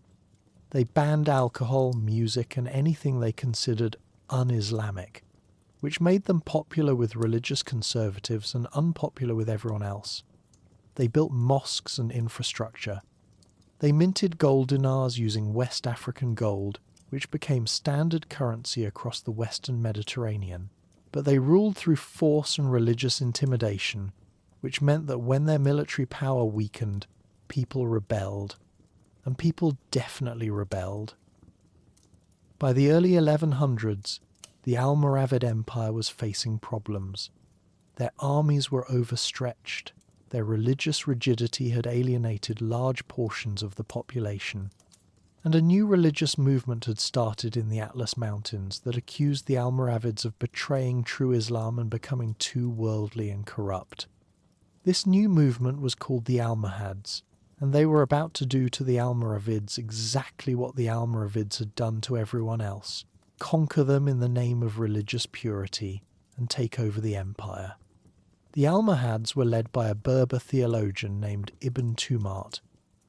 They banned alcohol, music, and anything they considered un-Islamic, which made them popular with religious conservatives and unpopular with everyone else. They built mosques and infrastructure. They minted gold dinars using West African gold, which became standard currency across the Western Mediterranean. But they ruled through force and religious intimidation, which meant that when their military power weakened, people rebelled. And people definitely rebelled. By the early 1100s, the Almoravid Empire was facing problems. Their armies were overstretched. Their religious rigidity had alienated large portions of the population. And a new religious movement had started in the Atlas Mountains that accused the Almoravids of betraying true Islam and becoming too worldly and corrupt. This new movement was called the Almohads, and they were about to do to the Almoravids exactly what the Almoravids had done to everyone else: conquer them in the name of religious purity and take over the empire. The Almohads were led by a Berber theologian named Ibn Tumart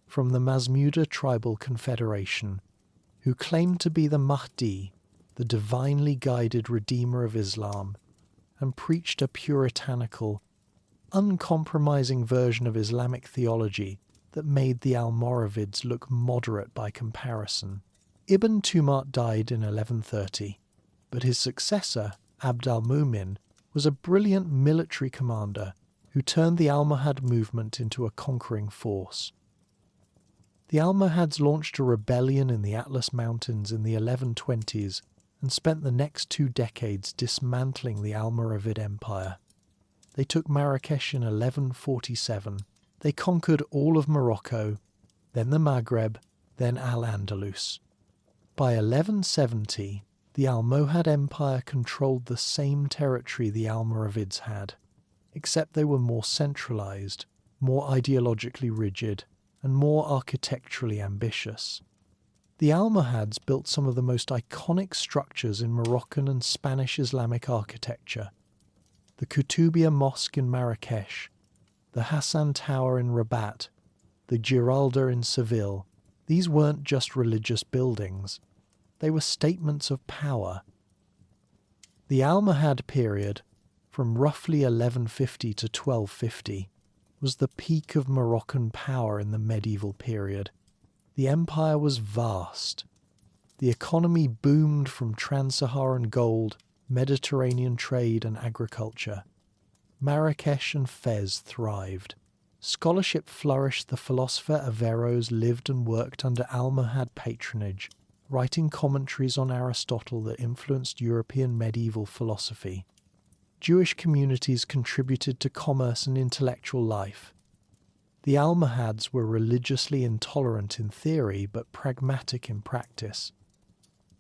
from the Masmuda tribal confederation, who claimed to be the Mahdi, the divinely guided redeemer of Islam, and preached a puritanical, uncompromising version of Islamic theology that made the Almoravids look moderate by comparison. Ibn Tumart died in 1130, but his successor, Abd al-Mumin, was a brilliant military commander who turned the Almohad movement into a conquering force. The Almohads launched a rebellion in the Atlas Mountains in the 1120s and spent the next 2 decades dismantling the Almoravid Empire. They took Marrakesh in 1147. They conquered all of Morocco, then the Maghreb, then Al-Andalus. By 1170, the Almohad Empire controlled the same territory the Almoravids had, except they were more centralized, more ideologically rigid, and more architecturally ambitious. The Almohads built some of the most iconic structures in Moroccan and Spanish Islamic architecture. The Koutoubia Mosque in Marrakesh, the Hassan Tower in Rabat, the Giralda in Seville. These weren't just religious buildings, they were statements of power. The Almohad period, from roughly 1150 to 1250, was the peak of Moroccan power in the medieval period. The empire was vast. The economy boomed from trans-Saharan gold, Mediterranean trade and agriculture. Marrakesh and Fez thrived. Scholarship flourished. The philosopher Averroes lived and worked under Almohad patronage, writing commentaries on Aristotle that influenced European medieval philosophy. Jewish communities contributed to commerce and intellectual life. The Almohads were religiously intolerant in theory but pragmatic in practice.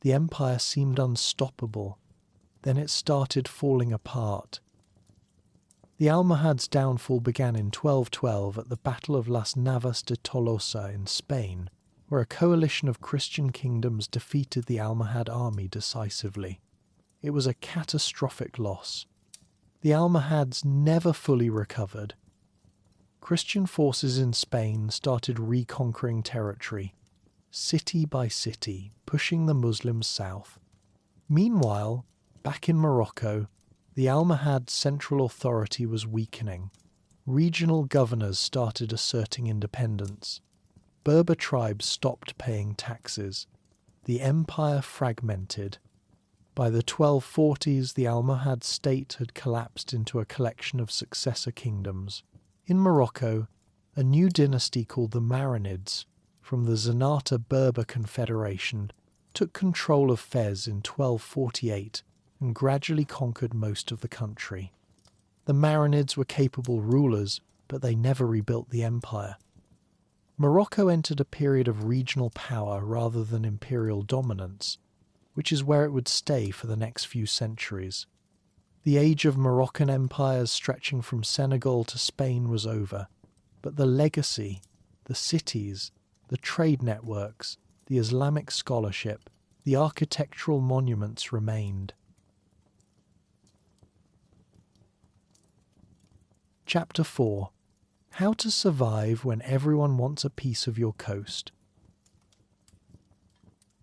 The empire seemed unstoppable. Then it started falling apart. The Almohads' downfall began in 1212 at the Battle of Las Navas de Tolosa in Spain, where a coalition of Christian kingdoms defeated the Almohad army decisively. It was a catastrophic loss. The Almohads never fully recovered. Christian forces in Spain started reconquering territory, city by city, pushing the Muslims south. Meanwhile, back in Morocco, the Almohad central authority was weakening. Regional governors started asserting independence. Berber tribes stopped paying taxes. The empire fragmented. By the 1240s, the Almohad state had collapsed into a collection of successor kingdoms. In Morocco, a new dynasty called the Marinids, from the Zenata Berber Confederation, took control of Fez in 1248 and gradually conquered most of the country. The Marinids were capable rulers, but they never rebuilt the empire. Morocco entered a period of regional power rather than imperial dominance, which is where it would stay for the next few centuries. The age of Moroccan empires stretching from Senegal to Spain was over, but the legacy, the cities, the trade networks, the Islamic scholarship, the architectural monuments remained. Chapter 4. How to survive when everyone wants a piece of your coast.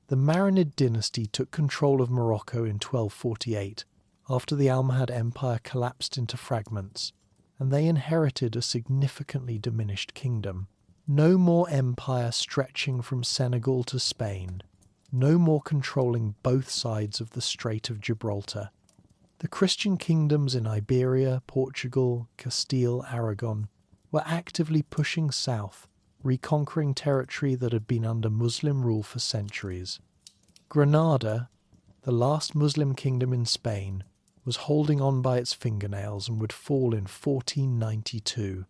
The Marinid dynasty took control of Morocco in 1248, after the Almohad Empire collapsed into fragments, and they inherited a significantly diminished kingdom. No more empire stretching from Senegal to Spain, no more controlling both sides of the Strait of Gibraltar. The Christian kingdoms in Iberia, Portugal, Castile, Aragon were actively pushing south, reconquering territory that had been under Muslim rule for centuries. Granada, the last Muslim kingdom in Spain, was holding on by its fingernails and would fall in 1492.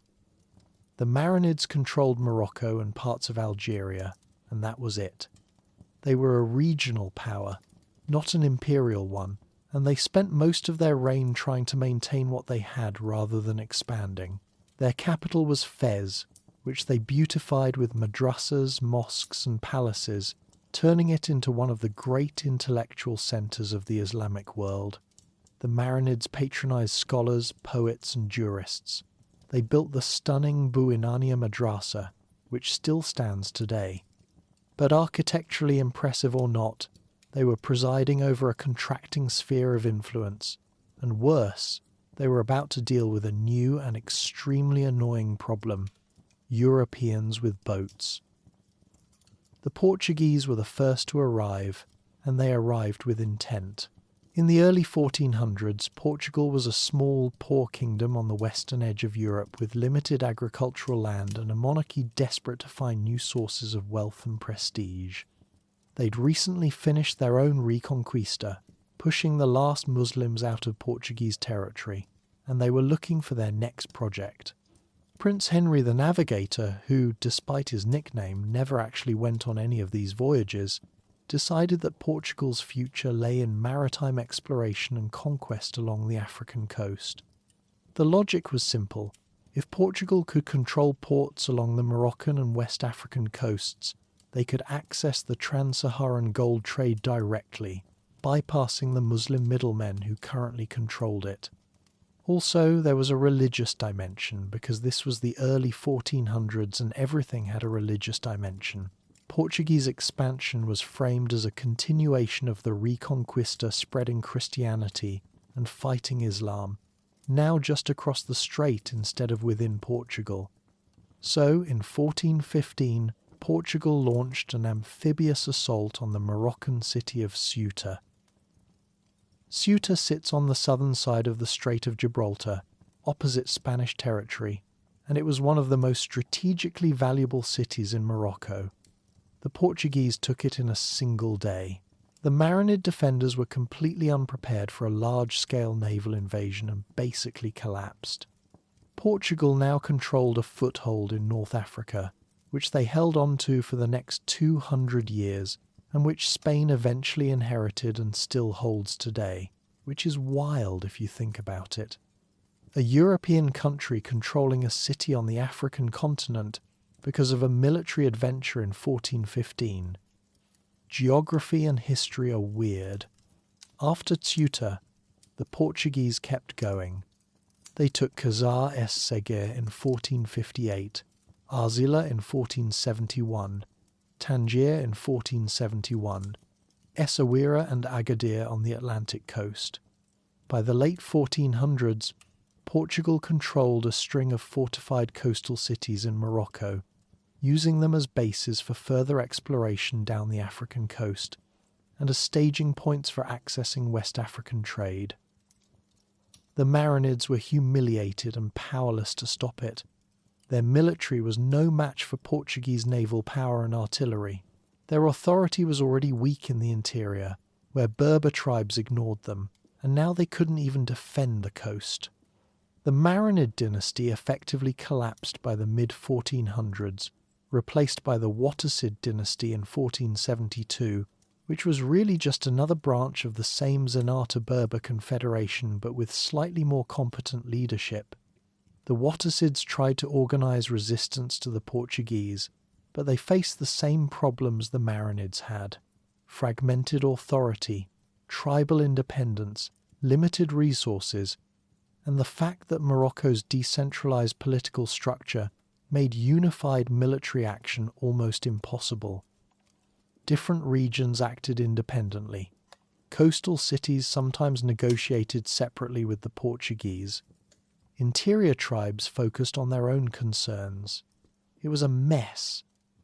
The Marinids controlled Morocco and parts of Algeria, and that was it. They were a regional power, not an imperial one, and they spent most of their reign trying to maintain what they had rather than expanding. Their capital was Fez, which they beautified with madrasas, mosques and palaces, turning it into one of the great intellectual centres of the Islamic world. The Marinids patronized scholars, poets and jurists. They built the stunning Bouinania Madrasa, which still stands today. But architecturally impressive or not, They were presiding over a contracting sphere of influence, and worse, they were about to deal with a new and extremely annoying problem: Europeans with boats. The Portuguese were the first to arrive, and they arrived with intent. In the early 1400s, Portugal was a small, poor kingdom on the western edge of Europe with limited agricultural land and a monarchy desperate to find new sources of wealth and prestige. They'd recently finished their own reconquista, pushing the last Muslims out of Portuguese territory, and they were looking for their next project. Prince Henry the Navigator, who, despite his nickname, never actually went on any of these voyages, decided that Portugal's future lay in maritime exploration and conquest along the African coast. The logic was simple. If Portugal could control ports along the Moroccan and West African coasts, they could access the trans-Saharan gold trade directly, bypassing the Muslim middlemen who currently controlled it. Also, there was a religious dimension, because this was the early 1400s and everything had a religious dimension. Portuguese expansion was framed as a continuation of the Reconquista spreading Christianity and fighting Islam, now just across the strait instead of within Portugal. So, in 1415, Portugal launched an amphibious assault on the Moroccan city of Ceuta. Ceuta sits on the southern side of the Strait of Gibraltar, opposite Spanish territory, and it was one of the most strategically valuable cities in Morocco. The Portuguese took it in a single day. The Marinid defenders were completely unprepared for a large-scale naval invasion and basically collapsed. Portugal now controlled a foothold in North Africa, which they held on to for the next 200 years, and which Spain eventually inherited and still holds today, which is wild if you think about it. A European country controlling a city on the African continent because of a military adventure in 1415. Geography and history are weird. After Ceuta, the Portuguese kept going. They took Casar es Segre in 1458, Arcila in 1471, Tangier in 1471, Essaouira and Agadir on the Atlantic coast. By the late 1400s, Portugal controlled a string of fortified coastal cities in Morocco, using them as bases for further exploration down the African coast and as staging points for accessing West African trade. The Marinids were humiliated and powerless to stop it. Their military was no match for Portuguese naval power and artillery. Their authority was already weak in the interior, where Berber tribes ignored them, and now they couldn't even defend the coast. The Marinid dynasty effectively collapsed by the mid-1400s, replaced by the Wattasid dynasty in 1472, which was really just another branch of the same Zenata Berber confederation but with slightly more competent leadership. The Wattasids tried to organize resistance to the Portuguese, but they faced the same problems the Marinids had: fragmented authority, tribal independence, limited resources, and the fact that Morocco's decentralized political structure made unified military action almost impossible. Different regions acted independently. Coastal cities sometimes negotiated separately with the Portuguese. Interior tribes focused on their own concerns. It was a mess,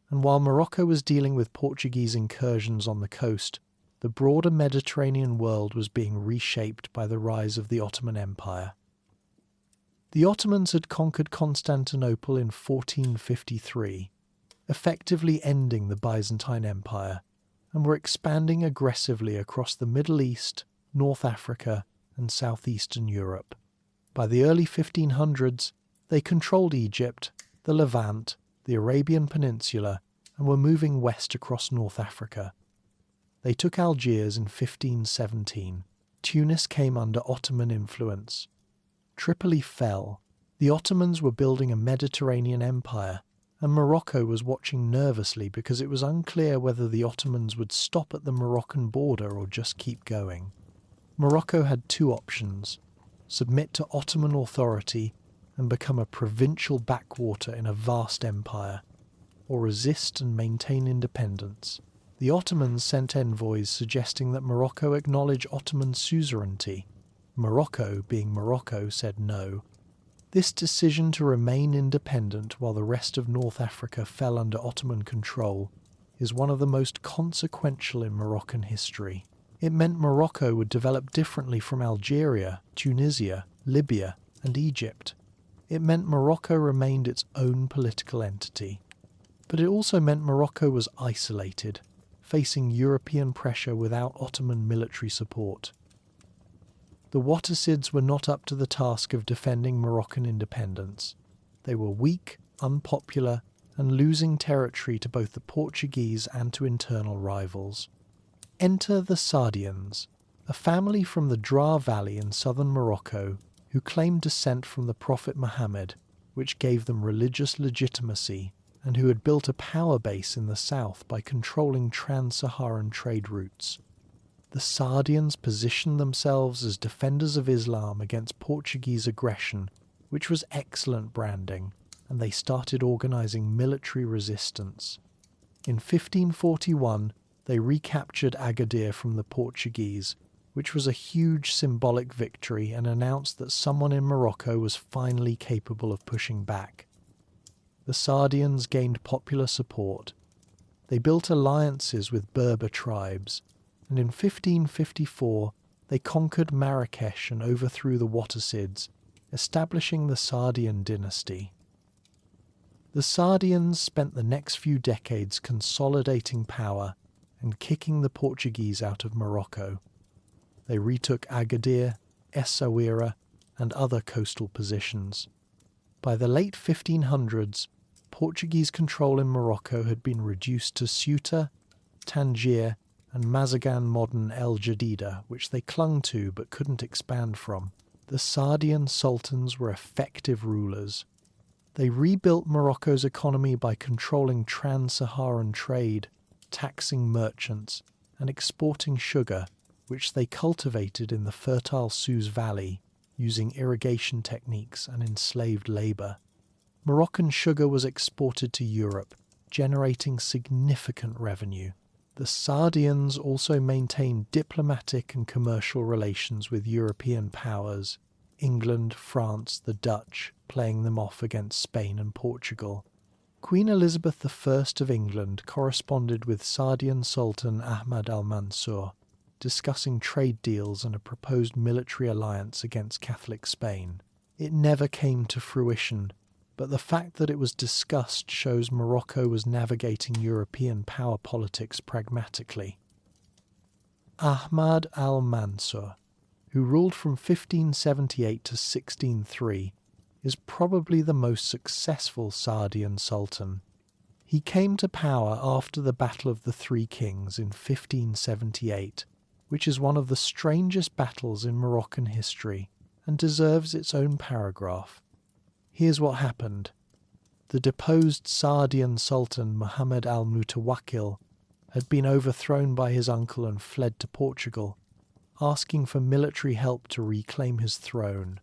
and while Morocco was dealing with Portuguese incursions on the coast, the broader Mediterranean world was being reshaped by the rise of the Ottoman Empire. The Ottomans had conquered Constantinople in 1453, effectively ending the Byzantine Empire, and were expanding aggressively across the Middle East, North Africa, and southeastern Europe. By the early 1500s, they controlled Egypt, the Levant, the Arabian Peninsula, and were moving west across North Africa. They took Algiers in 1517. Tunis came under Ottoman influence. Tripoli fell. The Ottomans were building a Mediterranean empire, and Morocco was watching nervously because it was unclear whether the Ottomans would stop at the Moroccan border or just keep going. Morocco had two options: submit to Ottoman authority and become a provincial backwater in a vast empire, or resist and maintain independence. The Ottomans sent envoys suggesting that Morocco acknowledge Ottoman suzerainty. Morocco, being Morocco, said no. This decision to remain independent while the rest of North Africa fell under Ottoman control is one of the most consequential in Moroccan history. It meant Morocco would develop differently from Algeria, Tunisia, Libya, and Egypt. It meant Morocco remained its own political entity. But it also meant Morocco was isolated, facing European pressure without Ottoman military support. The Wattasids were not up to the task of defending Moroccan independence. They were weak, unpopular, and losing territory to both the Portuguese and to internal rivals. Enter the Saadians, a family from the Draa Valley in southern Morocco who claimed descent from the Prophet Muhammad, which gave them religious legitimacy, and who had built a power base in the south by controlling trans-Saharan trade routes. The Saadians positioned themselves as defenders of Islam against Portuguese aggression, which was excellent branding, and they started organizing military resistance. In 1541, they recaptured Agadir from the Portuguese, which was a huge symbolic victory and announced that someone in Morocco was finally capable of pushing back. The Saadians gained popular support. They built alliances with Berber tribes, and in 1554 they conquered Marrakesh and overthrew the Wattasids, establishing the Saadian dynasty. The Saadians spent the next few decades consolidating power and kicking the Portuguese out of Morocco. They retook Agadir, Essaouira, and other coastal positions. By the late 1500s, Portuguese control in Morocco had been reduced to Ceuta, Tangier, and Mazagan modern El Jadida, which they clung to but couldn't expand from. The Saadian sultans were effective rulers. They rebuilt Morocco's economy by controlling trans-Saharan trade, taxing merchants, and exporting sugar, which they cultivated in the fertile Suez Valley, using irrigation techniques and enslaved labour. Moroccan sugar was exported to Europe, generating significant revenue. The Saadians also maintained diplomatic and commercial relations with European powers, England, France, the Dutch, playing them off against Spain and Portugal. Queen Elizabeth I of England corresponded with Saadian Sultan Ahmad al-Mansur, discussing trade deals and a proposed military alliance against Catholic Spain. It never came to fruition, but the fact that it was discussed shows Morocco was navigating European power politics pragmatically. Ahmad al-Mansur, who ruled from 1578 to 1603, is probably the most successful Saadian sultan. He came to power after the Battle of the Three Kings in 1578, which is one of the strangest battles in Moroccan history and deserves its own paragraph. Here's what happened. The deposed Saadian Sultan Muhammad al-Mutawakkil had been overthrown by his uncle and fled to Portugal, asking for military help to reclaim his throne.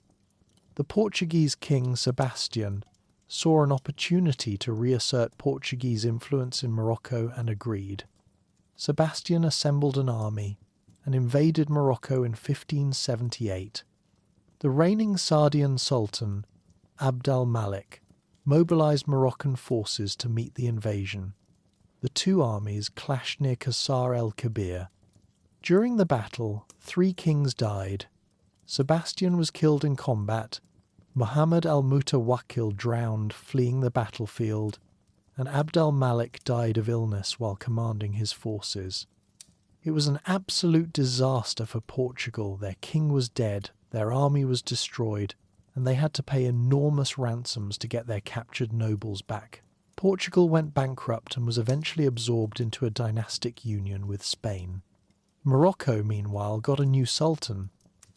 The Portuguese king Sebastian saw an opportunity to reassert Portuguese influence in Morocco and agreed. Sebastian assembled an army and invaded Morocco in 1578. The reigning Saadian Sultan, Abd al-Malik, mobilized Moroccan forces to meet the invasion. The two armies clashed near Qasr el-Kebir. During the battle, 3 kings died. Sebastian was killed in combat, Muhammad al-Mutawakkil drowned fleeing the battlefield, and Abd al-Malik died of illness while commanding his forces. It was an absolute disaster for Portugal. Their king was dead, their army was destroyed, and they had to pay enormous ransoms to get their captured nobles back. Portugal went bankrupt and was eventually absorbed into a dynastic union with Spain. Morocco, meanwhile, got a new sultan,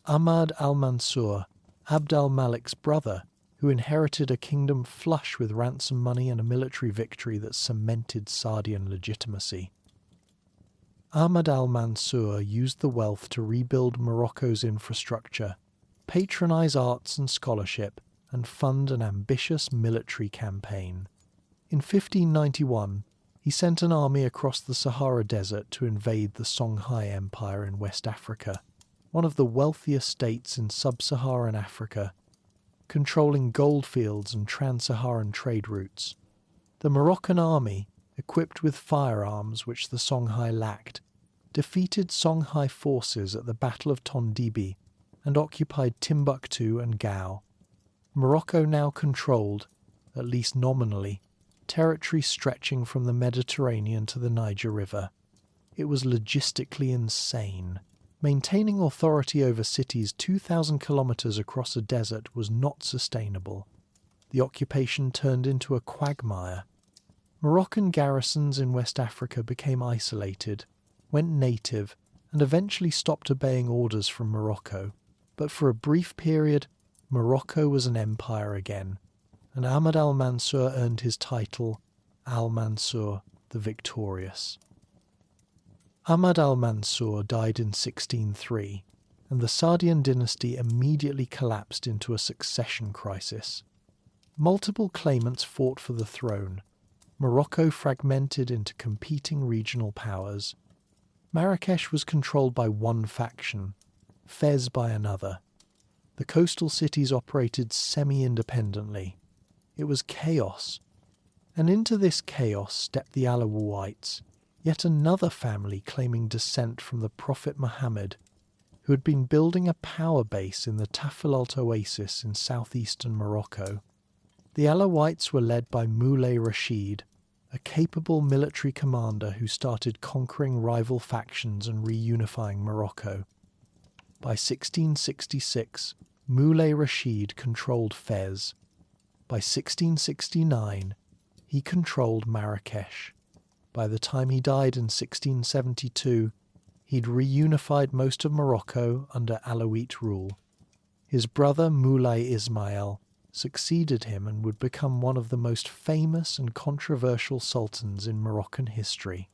Ahmad al-Mansur, Abd al-Malik's brother, who inherited a kingdom flush with ransom money and a military victory that cemented Saadian legitimacy. Ahmad al-Mansur used the wealth to rebuild Morocco's infrastructure, patronize arts and scholarship, and fund an ambitious military campaign. In 1591, He sent an army across the Sahara Desert to invade the Songhai Empire in West Africa, one of the wealthiest states in sub-Saharan Africa, controlling goldfields and trans-Saharan trade routes. The Moroccan army, equipped with firearms which the Songhai lacked, defeated Songhai forces at the Battle of Tondibi and occupied Timbuktu and Gao. Morocco now controlled, at least nominally, territory stretching from the Mediterranean to the Niger River. It was logistically insane. Maintaining authority over cities 2,000 kilometers across a desert was not sustainable. The occupation turned into a quagmire. Moroccan garrisons in West Africa became isolated, went native, and eventually stopped obeying orders from Morocco. But for a brief period, Morocco was an empire again, and Ahmad al-Mansur earned his title Al-Mansur the Victorious. Ahmad al-Mansur died in 1603, and the Saadian dynasty immediately collapsed into a succession crisis. Multiple claimants fought for the throne. Morocco fragmented into competing regional powers. Marrakesh was controlled by one faction, Fez by another. The coastal cities operated semi-independently. It was chaos. And into this chaos stepped the Alawites, yet another family claiming descent from the Prophet Muhammad, who had been building a power base in the Tafilalt oasis in southeastern Morocco. The Alawites were led by Moulay Rashid, a capable military commander who started conquering rival factions and reunifying Morocco. By 1666, Moulay Rashid controlled Fez. By 1669, he controlled Marrakesh. By the time he died in 1672, he'd reunified most of Morocco under Alawite rule. His brother Moulay Ismail succeeded him and would become one of the most famous and controversial sultans in Moroccan history.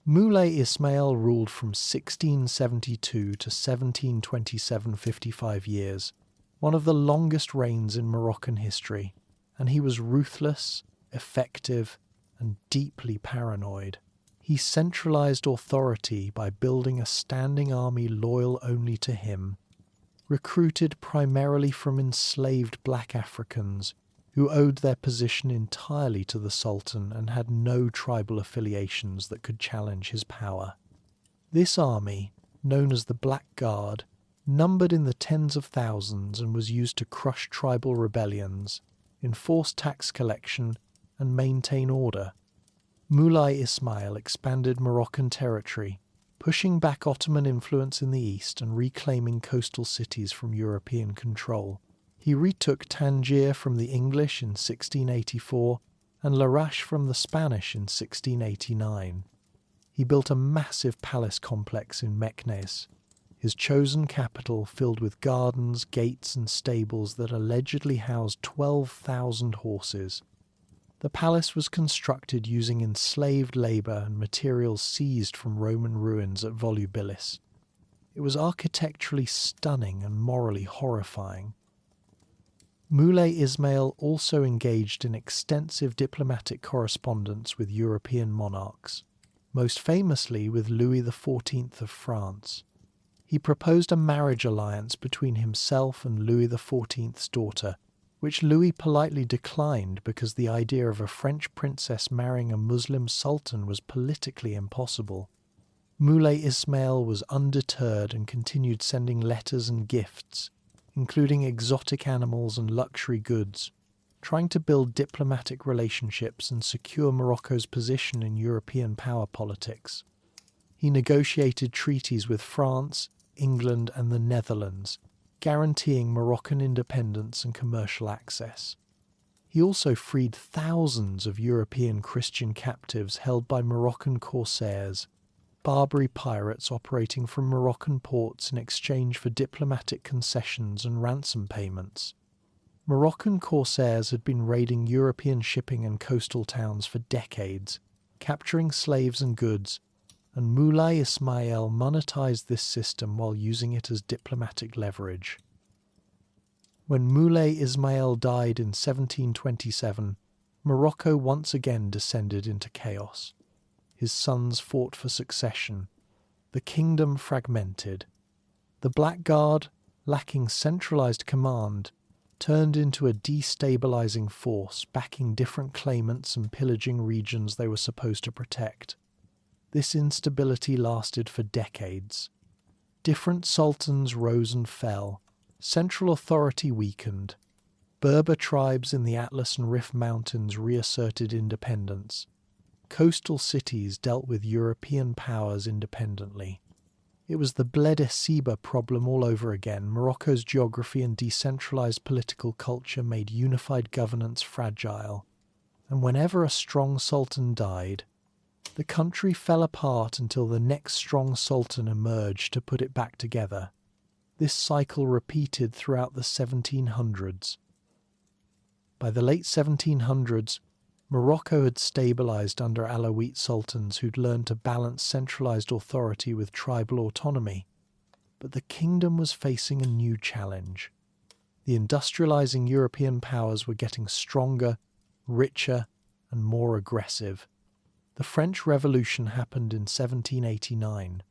Moulay Ismail ruled from 1672 to 1727, 55 years, one of the longest reigns in Moroccan history, and he was ruthless, effective, and deeply paranoid. He centralized authority by building a standing army loyal only to him, recruited primarily from enslaved black Africans who owed their position entirely to the Sultan and had no tribal affiliations that could challenge his power. This army, known as the Black Guard, numbered in the tens of thousands and was used to crush tribal rebellions, enforce tax collection, and maintain order. Moulay Ismail expanded Moroccan territory, pushing back Ottoman influence in the east and reclaiming coastal cities from European control. He retook Tangier from the English in 1684 and Larache from the Spanish in 1689. He built a massive palace complex in Meknes, his chosen capital filled with gardens, gates and stables that allegedly housed 12,000 horses. The palace was constructed using enslaved labour and materials seized from Roman ruins at Volubilis. It was architecturally stunning and morally horrifying. Moulay Ismail also engaged in extensive diplomatic correspondence with European monarchs, most famously with Louis XIV of France. He proposed a marriage alliance between himself and Louis XIV's daughter, which Louis politely declined because the idea of a French princess marrying a Muslim sultan was politically impossible. Moulay Ismail was undeterred and continued sending letters and gifts, including exotic animals and luxury goods, trying to build diplomatic relationships and secure Morocco's position in European power politics. He negotiated treaties with France, England, and the Netherlands, guaranteeing Moroccan independence and commercial access. He also freed thousands of European Christian captives held by Moroccan corsairs, Barbary pirates operating from Moroccan ports in exchange for diplomatic concessions and ransom payments. Moroccan corsairs had been raiding European shipping and coastal towns for decades, capturing slaves and goods, and Moulay Ismail monetized this system while using it as diplomatic leverage. When Moulay Ismail died in 1727, Morocco once again descended into chaos. His sons fought for succession. The kingdom fragmented. The Black Guard, lacking centralized command, turned into a destabilizing force, backing different claimants and pillaging regions they were supposed to protect. This instability lasted for decades. Different sultans rose and fell. Central authority weakened. Berber tribes in the Atlas and Rif Mountains reasserted independence. Coastal cities dealt with European powers independently. It was the Bled Essiba problem all over again. Morocco's geography and decentralized political culture made unified governance fragile, and whenever a strong sultan died, the country fell apart until the next strong sultan emerged to put it back together. This cycle repeated throughout the 1700s. By the late 1700s, Morocco had stabilized under Alawite sultans who'd learned to balance centralized authority with tribal autonomy. But the kingdom was facing a new challenge. The industrializing European powers were getting stronger, richer, and more aggressive. The French Revolution happened in 1789.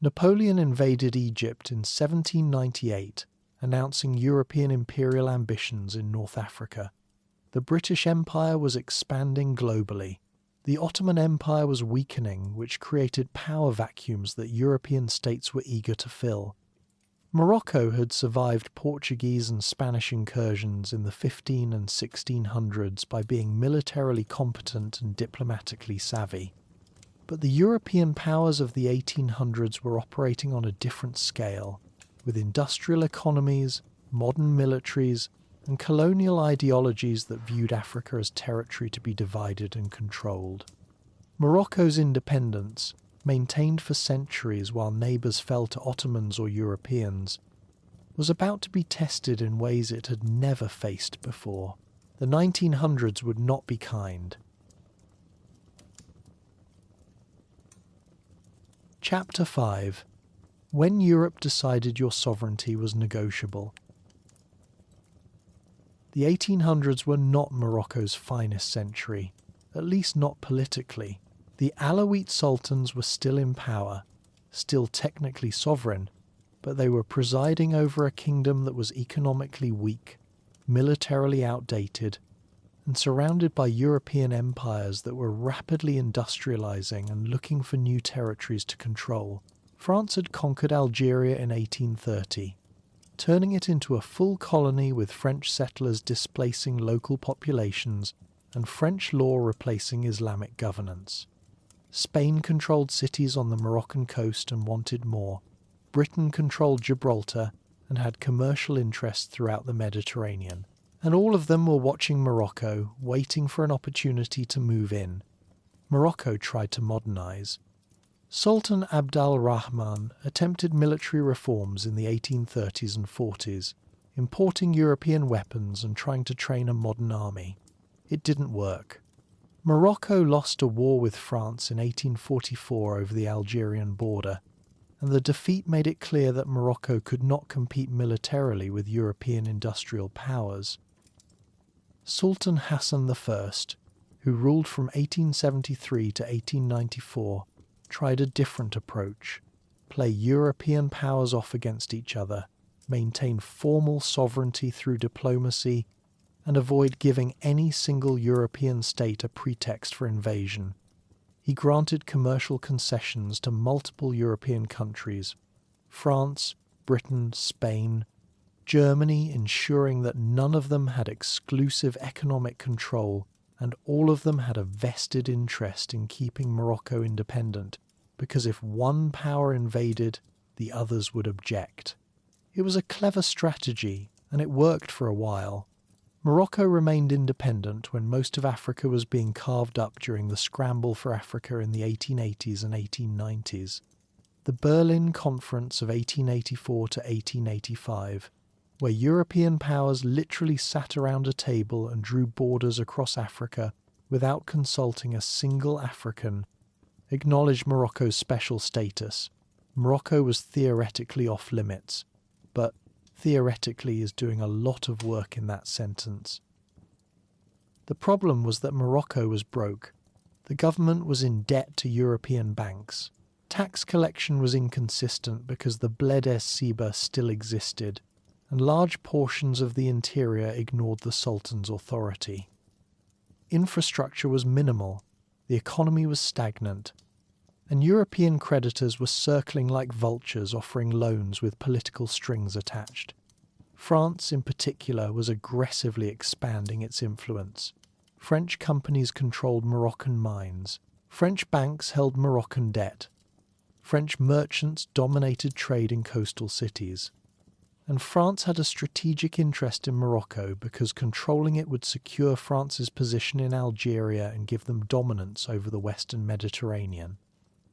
Napoleon invaded Egypt in 1798, announcing European imperial ambitions in North Africa. The British Empire was expanding globally. The Ottoman Empire was weakening, which created power vacuums that European states were eager to fill. Morocco had survived Portuguese and Spanish incursions in the 15 and 1600s by being militarily competent and diplomatically savvy. But the European powers of the 1800s were operating on a different scale, with industrial economies, modern militaries, and colonial ideologies that viewed Africa as territory to be divided and controlled. Morocco's independence, maintained for centuries while neighbours fell to Ottomans or Europeans, was about to be tested in ways it had never faced before. The 1900s would not be kind. Chapter 5. When Europe decided your sovereignty was negotiable. The 1800s were not Morocco's finest century, at least not politically. The Alawite sultans were still in power, still technically sovereign, but they were presiding over a kingdom that was economically weak, militarily outdated, and surrounded by European empires that were rapidly industrializing and looking for new territories to control. France had conquered Algeria in 1830. Turning it into a full colony with French settlers displacing local populations and French law replacing Islamic governance. Spain controlled cities on the Moroccan coast and wanted more. Britain controlled Gibraltar and had commercial interests throughout the Mediterranean. And all of them were watching Morocco, waiting for an opportunity to move in. Morocco tried to modernize. Sultan Abd al-Rahman attempted military reforms in the 1830s and 40s, importing European weapons and trying to train a modern army. It didn't work. Morocco lost a war with France in 1844 over the Algerian border, and the defeat made it clear that Morocco could not compete militarily with European industrial powers. Sultan Hassan I, who ruled from 1873 to 1894, tried a different approach: play European powers off against each other, maintain formal sovereignty through diplomacy, and avoid giving any single European state a pretext for invasion. He granted commercial concessions to multiple European countries: France, Britain, Spain, Germany, ensuring that none of them had exclusive economic control, and all of them had a vested interest in keeping Morocco independent, because if one power invaded, the others would object. It was a clever strategy, and it worked for a while. Morocco remained independent when most of Africa was being carved up during the scramble for Africa in the 1880s and 1890s. The Berlin Conference of 1884 to 1885, where European powers literally sat around a table and drew borders across Africa without consulting a single African, acknowledged Morocco's special status. Morocco was theoretically off limits, but theoretically is doing a lot of work in that sentence. The problem was that Morocco was broke. The government was in debt to European banks. Tax collection was inconsistent because the Bled es Siba still existed, and large portions of the interior ignored the Sultan's authority. Infrastructure was minimal, the economy was stagnant, and European creditors were circling like vultures offering loans with political strings attached. France, in particular, was aggressively expanding its influence. French companies controlled Moroccan mines. French banks held Moroccan debt. French merchants dominated trade in coastal cities. And France had a strategic interest in Morocco because controlling it would secure France's position in Algeria and give them dominance over the Western Mediterranean.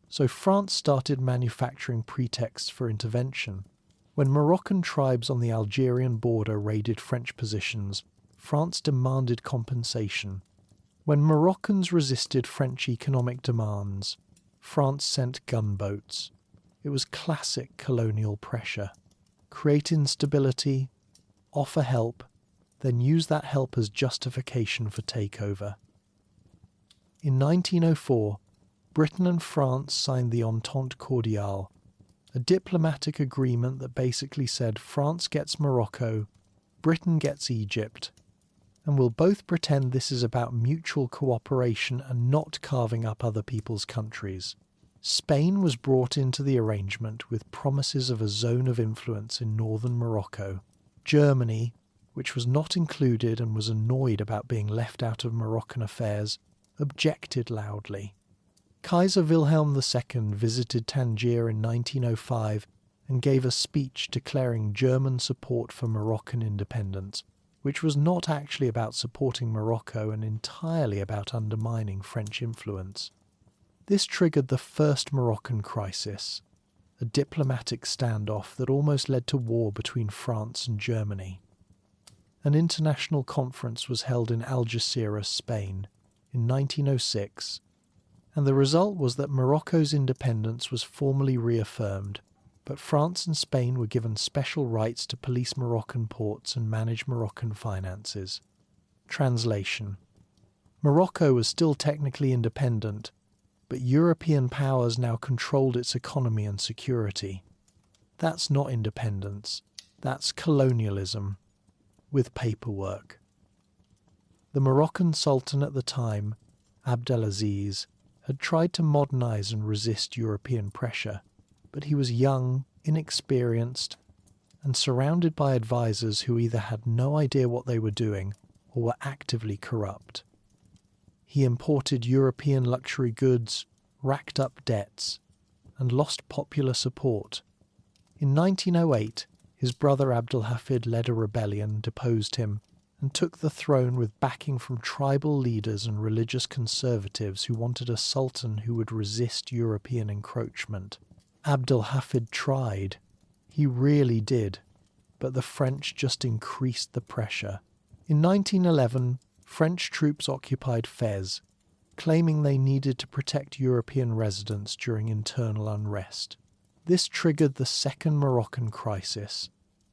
So France started manufacturing pretexts for intervention. When Moroccan tribes on the Algerian border raided French positions, France demanded compensation. When Moroccans resisted French economic demands, France sent gunboats. It was classic colonial pressure. Create instability, offer help, then use that help as justification for takeover. In 1904, Britain and France signed the Entente Cordiale, a diplomatic agreement that basically said France gets Morocco, Britain gets Egypt, and we'll both pretend this is about mutual cooperation and not carving up other people's countries. Spain was brought into the arrangement with promises of a zone of influence in northern Morocco. Germany, which was not included and was annoyed about being left out of Moroccan affairs, objected loudly. Kaiser Wilhelm II visited Tangier in 1905 and gave a speech declaring German support for Moroccan independence, which was not actually about supporting Morocco and entirely about undermining French influence. This triggered the First Moroccan Crisis, a diplomatic standoff that almost led to war between France and Germany. An international conference was held in Algeciras, Spain, in 1906, and the result was that Morocco's independence was formally reaffirmed, but France and Spain were given special rights to police Moroccan ports and manage Moroccan finances. Translation: Morocco was still technically independent, but European powers now controlled its economy and security. That's not independence, that's colonialism, with paperwork. The Moroccan Sultan at the time, Abdelaziz, had tried to modernize and resist European pressure, but he was young, inexperienced, and surrounded by advisors who either had no idea what they were doing or were actively corrupt. He imported European luxury goods, racked up debts, and lost popular support. In 1908, his brother Abdelhafid led a rebellion, deposed him, and took the throne with backing from tribal leaders and religious conservatives who wanted a sultan who would resist European encroachment. Abdelhafid tried. He really did. But the French just increased the pressure. In 1911, French troops occupied Fez, claiming they needed to protect European residents during internal unrest. This triggered the Second Moroccan Crisis,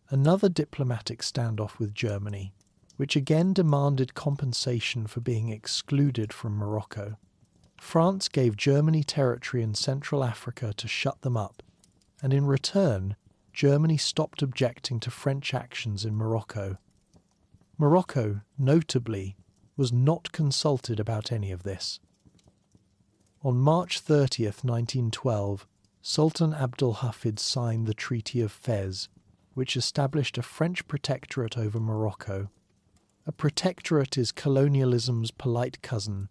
another diplomatic standoff with Germany, which again demanded compensation for being excluded from Morocco. France gave Germany territory in Central Africa to shut them up, and in return, Germany stopped objecting to French actions in Morocco. Morocco, notably, was not consulted about any of this. On March 30th, 1912, Sultan Abdelhafid signed the Treaty of Fez, which established a French protectorate over Morocco. A protectorate is colonialism's polite cousin.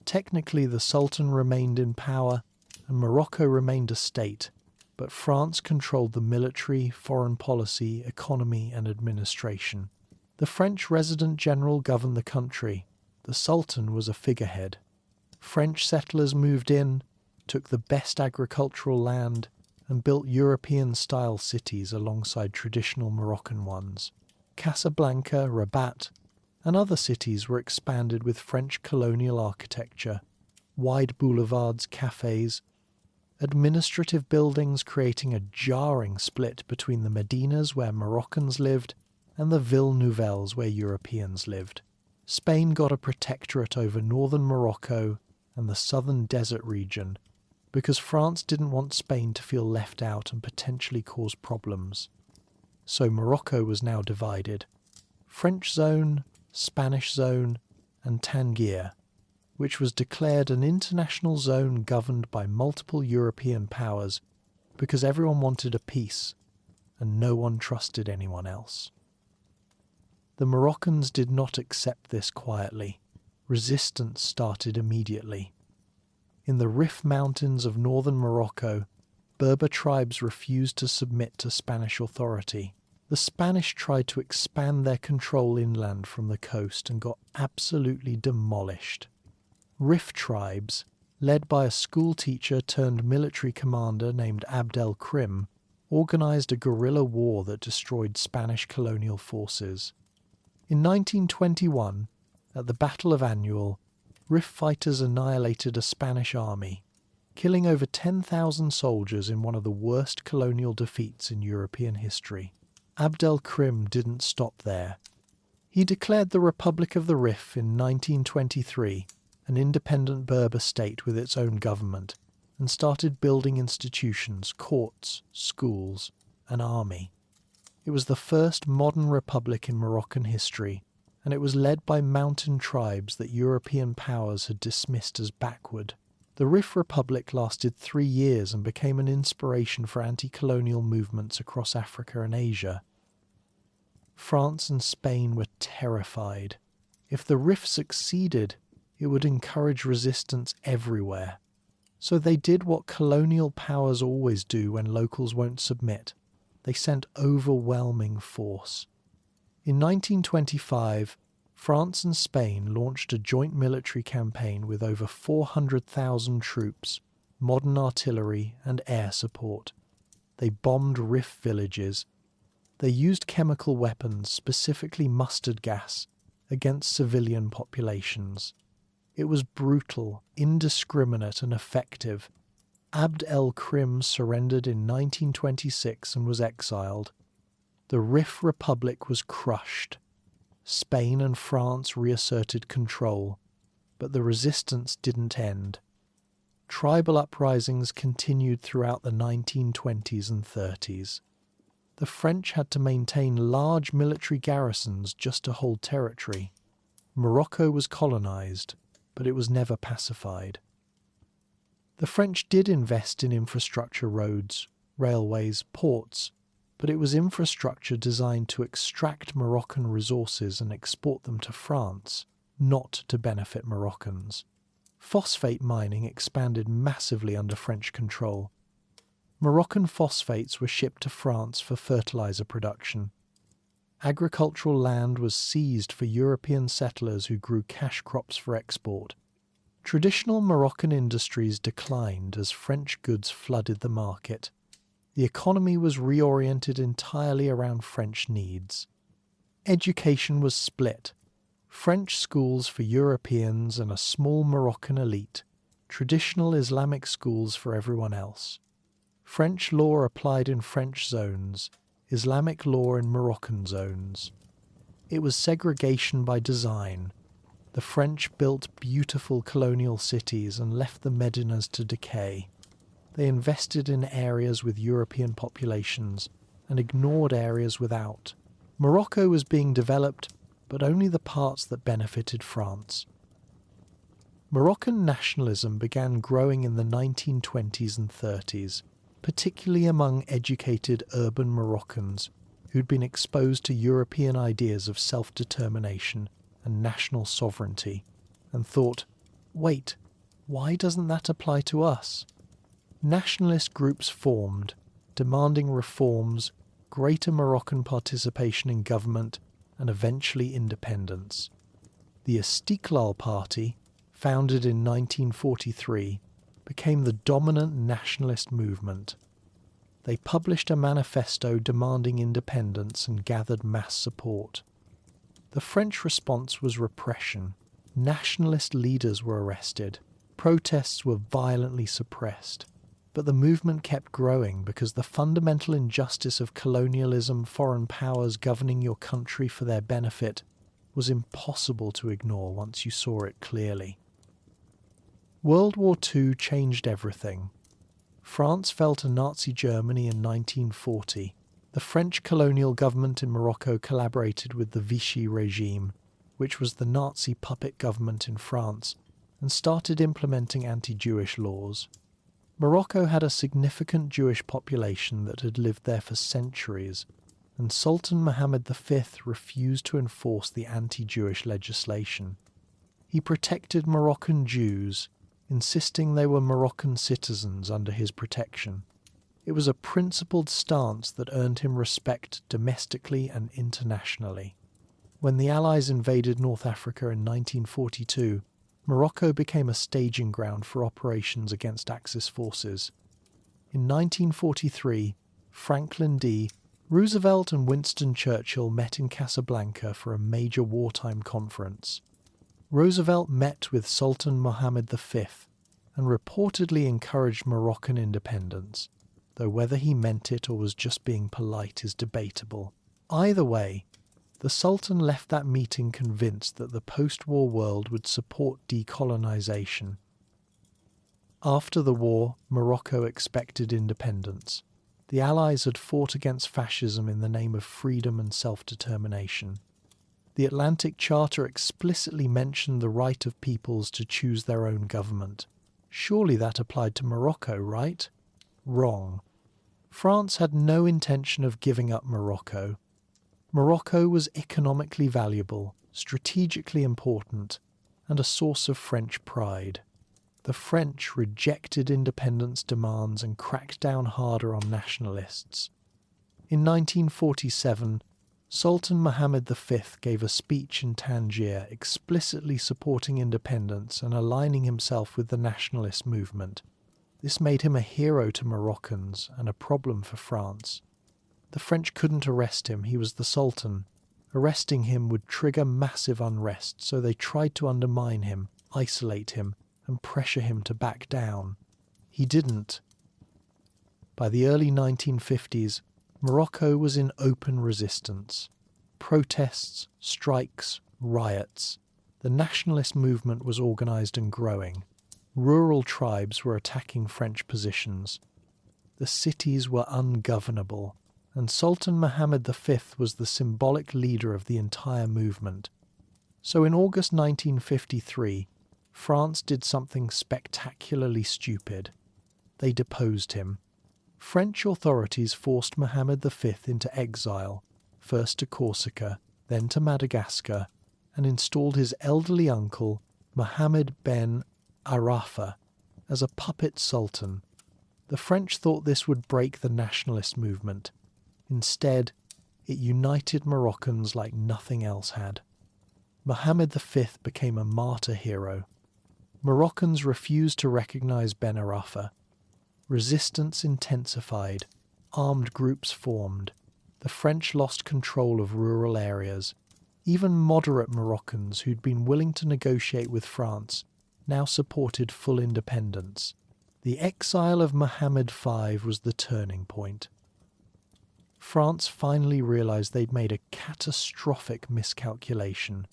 Technically, the Sultan remained in power and Morocco remained a state, but France controlled the military, foreign policy, economy, and administration. The French resident general governed the country. The Sultan was a figurehead. French settlers moved in, took the best agricultural land, and built European-style cities alongside traditional Moroccan ones. Casablanca, Rabat, and other cities were expanded with French colonial architecture, wide boulevards, cafes, administrative buildings creating a jarring split between the Medinas where Moroccans lived and the Villes Nouvelles where Europeans lived. Spain got a protectorate over northern Morocco and the southern desert region because France didn't want Spain to feel left out and potentially cause problems. So Morocco was now divided: French zone, Spanish zone, and Tangier, which was declared an international zone governed by multiple European powers because everyone wanted a peace and no one trusted anyone else. The Moroccans did not accept this quietly. Resistance started immediately. In the Rif Mountains of northern Morocco, Berber tribes refused to submit to Spanish authority. The Spanish tried to expand their control inland from the coast and got absolutely demolished. Rif tribes, led by a schoolteacher turned military commander named el-Krim, organized a guerrilla war that destroyed Spanish colonial forces. In 1921, at the Battle of Annual, Rif fighters annihilated a Spanish army, killing over 10,000 soldiers in one of the worst colonial defeats in European history. Abd el-Krim didn't stop there. He declared the Republic of the Rif in 1923, an independent Berber state with its own government, and started building institutions, courts, schools, an army. It was the first modern republic in Moroccan history, and it was led by mountain tribes that European powers had dismissed as backward. The Rif Republic lasted 3 years and became an inspiration for anti-colonial movements across Africa and Asia. France and Spain were terrified. If the Rif succeeded, it would encourage resistance everywhere. So they did what colonial powers always do when locals won't submit. They sent overwhelming force. In 1925, France and Spain launched a joint military campaign with over 400,000 troops, modern artillery and air support. They bombed Rif villages. They used chemical weapons, specifically mustard gas, against civilian populations. It was brutal, indiscriminate and effective. Abd el-Krim surrendered in 1926 and was exiled. The Rif Republic was crushed. Spain and France reasserted control, but the resistance didn't end. Tribal uprisings continued throughout the 1920s and 30s. The French had to maintain large military garrisons just to hold territory. Morocco was colonized, but it was never pacified. The French did invest in infrastructure, roads, railways, ports, but it was infrastructure designed to extract Moroccan resources and export them to France, not to benefit Moroccans. Phosphate mining expanded massively under French control. Moroccan phosphates were shipped to France for fertilizer production. Agricultural land was seized for European settlers who grew cash crops for export. Traditional Moroccan industries declined as French goods flooded the market. The economy was reoriented entirely around French needs. Education was split. French schools for Europeans and a small Moroccan elite, traditional Islamic schools for everyone else. French law applied in French zones, Islamic law in Moroccan zones. It was segregation by design. The French built beautiful colonial cities and left the medinas to decay. They invested in areas with European populations and ignored areas without. Morocco was being developed, but only the parts that benefited France. Moroccan nationalism began growing in the 1920s and 30s, particularly among educated urban Moroccans who'd been exposed to European ideas of self-determination and national sovereignty, and thought, wait, why doesn't that apply to us? Nationalist groups formed, demanding reforms, greater Moroccan participation in government, and eventually independence. The Istiqlal Party, founded in 1943, became the dominant nationalist movement. They published a manifesto demanding independence and gathered mass support. The French response was repression. Nationalist leaders were arrested. Protests were violently suppressed. But the movement kept growing because the fundamental injustice of colonialism, foreign powers governing your country for their benefit, was impossible to ignore once you saw it clearly. World War II changed everything. France fell to Nazi Germany in 1940. The French colonial government in Morocco collaborated with the Vichy regime, which was the Nazi puppet government in France, and started implementing anti-Jewish laws. Morocco had a significant Jewish population that had lived there for centuries, and Sultan Mohammed V refused to enforce the anti-Jewish legislation. He protected Moroccan Jews, insisting they were Moroccan citizens under his protection. It was a principled stance that earned him respect domestically and internationally. When the Allies invaded North Africa in 1942, Morocco became a staging ground for operations against Axis forces. In 1943, Franklin D. Roosevelt and Winston Churchill met in Casablanca for a major wartime conference. Roosevelt met with Sultan Mohammed V and reportedly encouraged Moroccan independence, though whether he meant it or was just being polite is debatable. Either way, the Sultan left that meeting convinced that the post-war world would support decolonization. After the war, Morocco expected independence. The Allies had fought against fascism in the name of freedom and self-determination. The Atlantic Charter explicitly mentioned the right of peoples to choose their own government. Surely that applied to Morocco, right? Wrong. France had no intention of giving up Morocco. Morocco was economically valuable, strategically important, and a source of French pride. The French rejected independence demands and cracked down harder on nationalists. In 1947, Sultan Mohammed V gave a speech in Tangier explicitly supporting independence and aligning himself with the nationalist movement. This made him a hero to Moroccans and a problem for France. The French couldn't arrest him, he was the Sultan. Arresting him would trigger massive unrest, so they tried to undermine him, isolate him, and pressure him to back down. He didn't. By the early 1950s, Morocco was in open resistance. Protests, strikes, riots. The nationalist movement was organised and growing. Rural tribes were attacking French positions. The cities were ungovernable, and Sultan Mohammed V was the symbolic leader of the entire movement. So in August 1953, France did something spectacularly stupid. They deposed him. French authorities forced Mohammed V into exile, first to Corsica, then to Madagascar, and installed his elderly uncle, Mohammed ben Arafa, as a puppet sultan. The French thought this would break the nationalist movement. Instead, it united Moroccans like nothing else had. Mohammed V became a martyr hero. Moroccans refused to recognize Ben Arafa. Resistance intensified. Armed groups formed. The French lost control of rural areas. Even moderate Moroccans who'd been willing to negotiate with France now supported full independence. The exile of Mohammed V was the turning point. France finally realized they'd made a catastrophic miscalculation.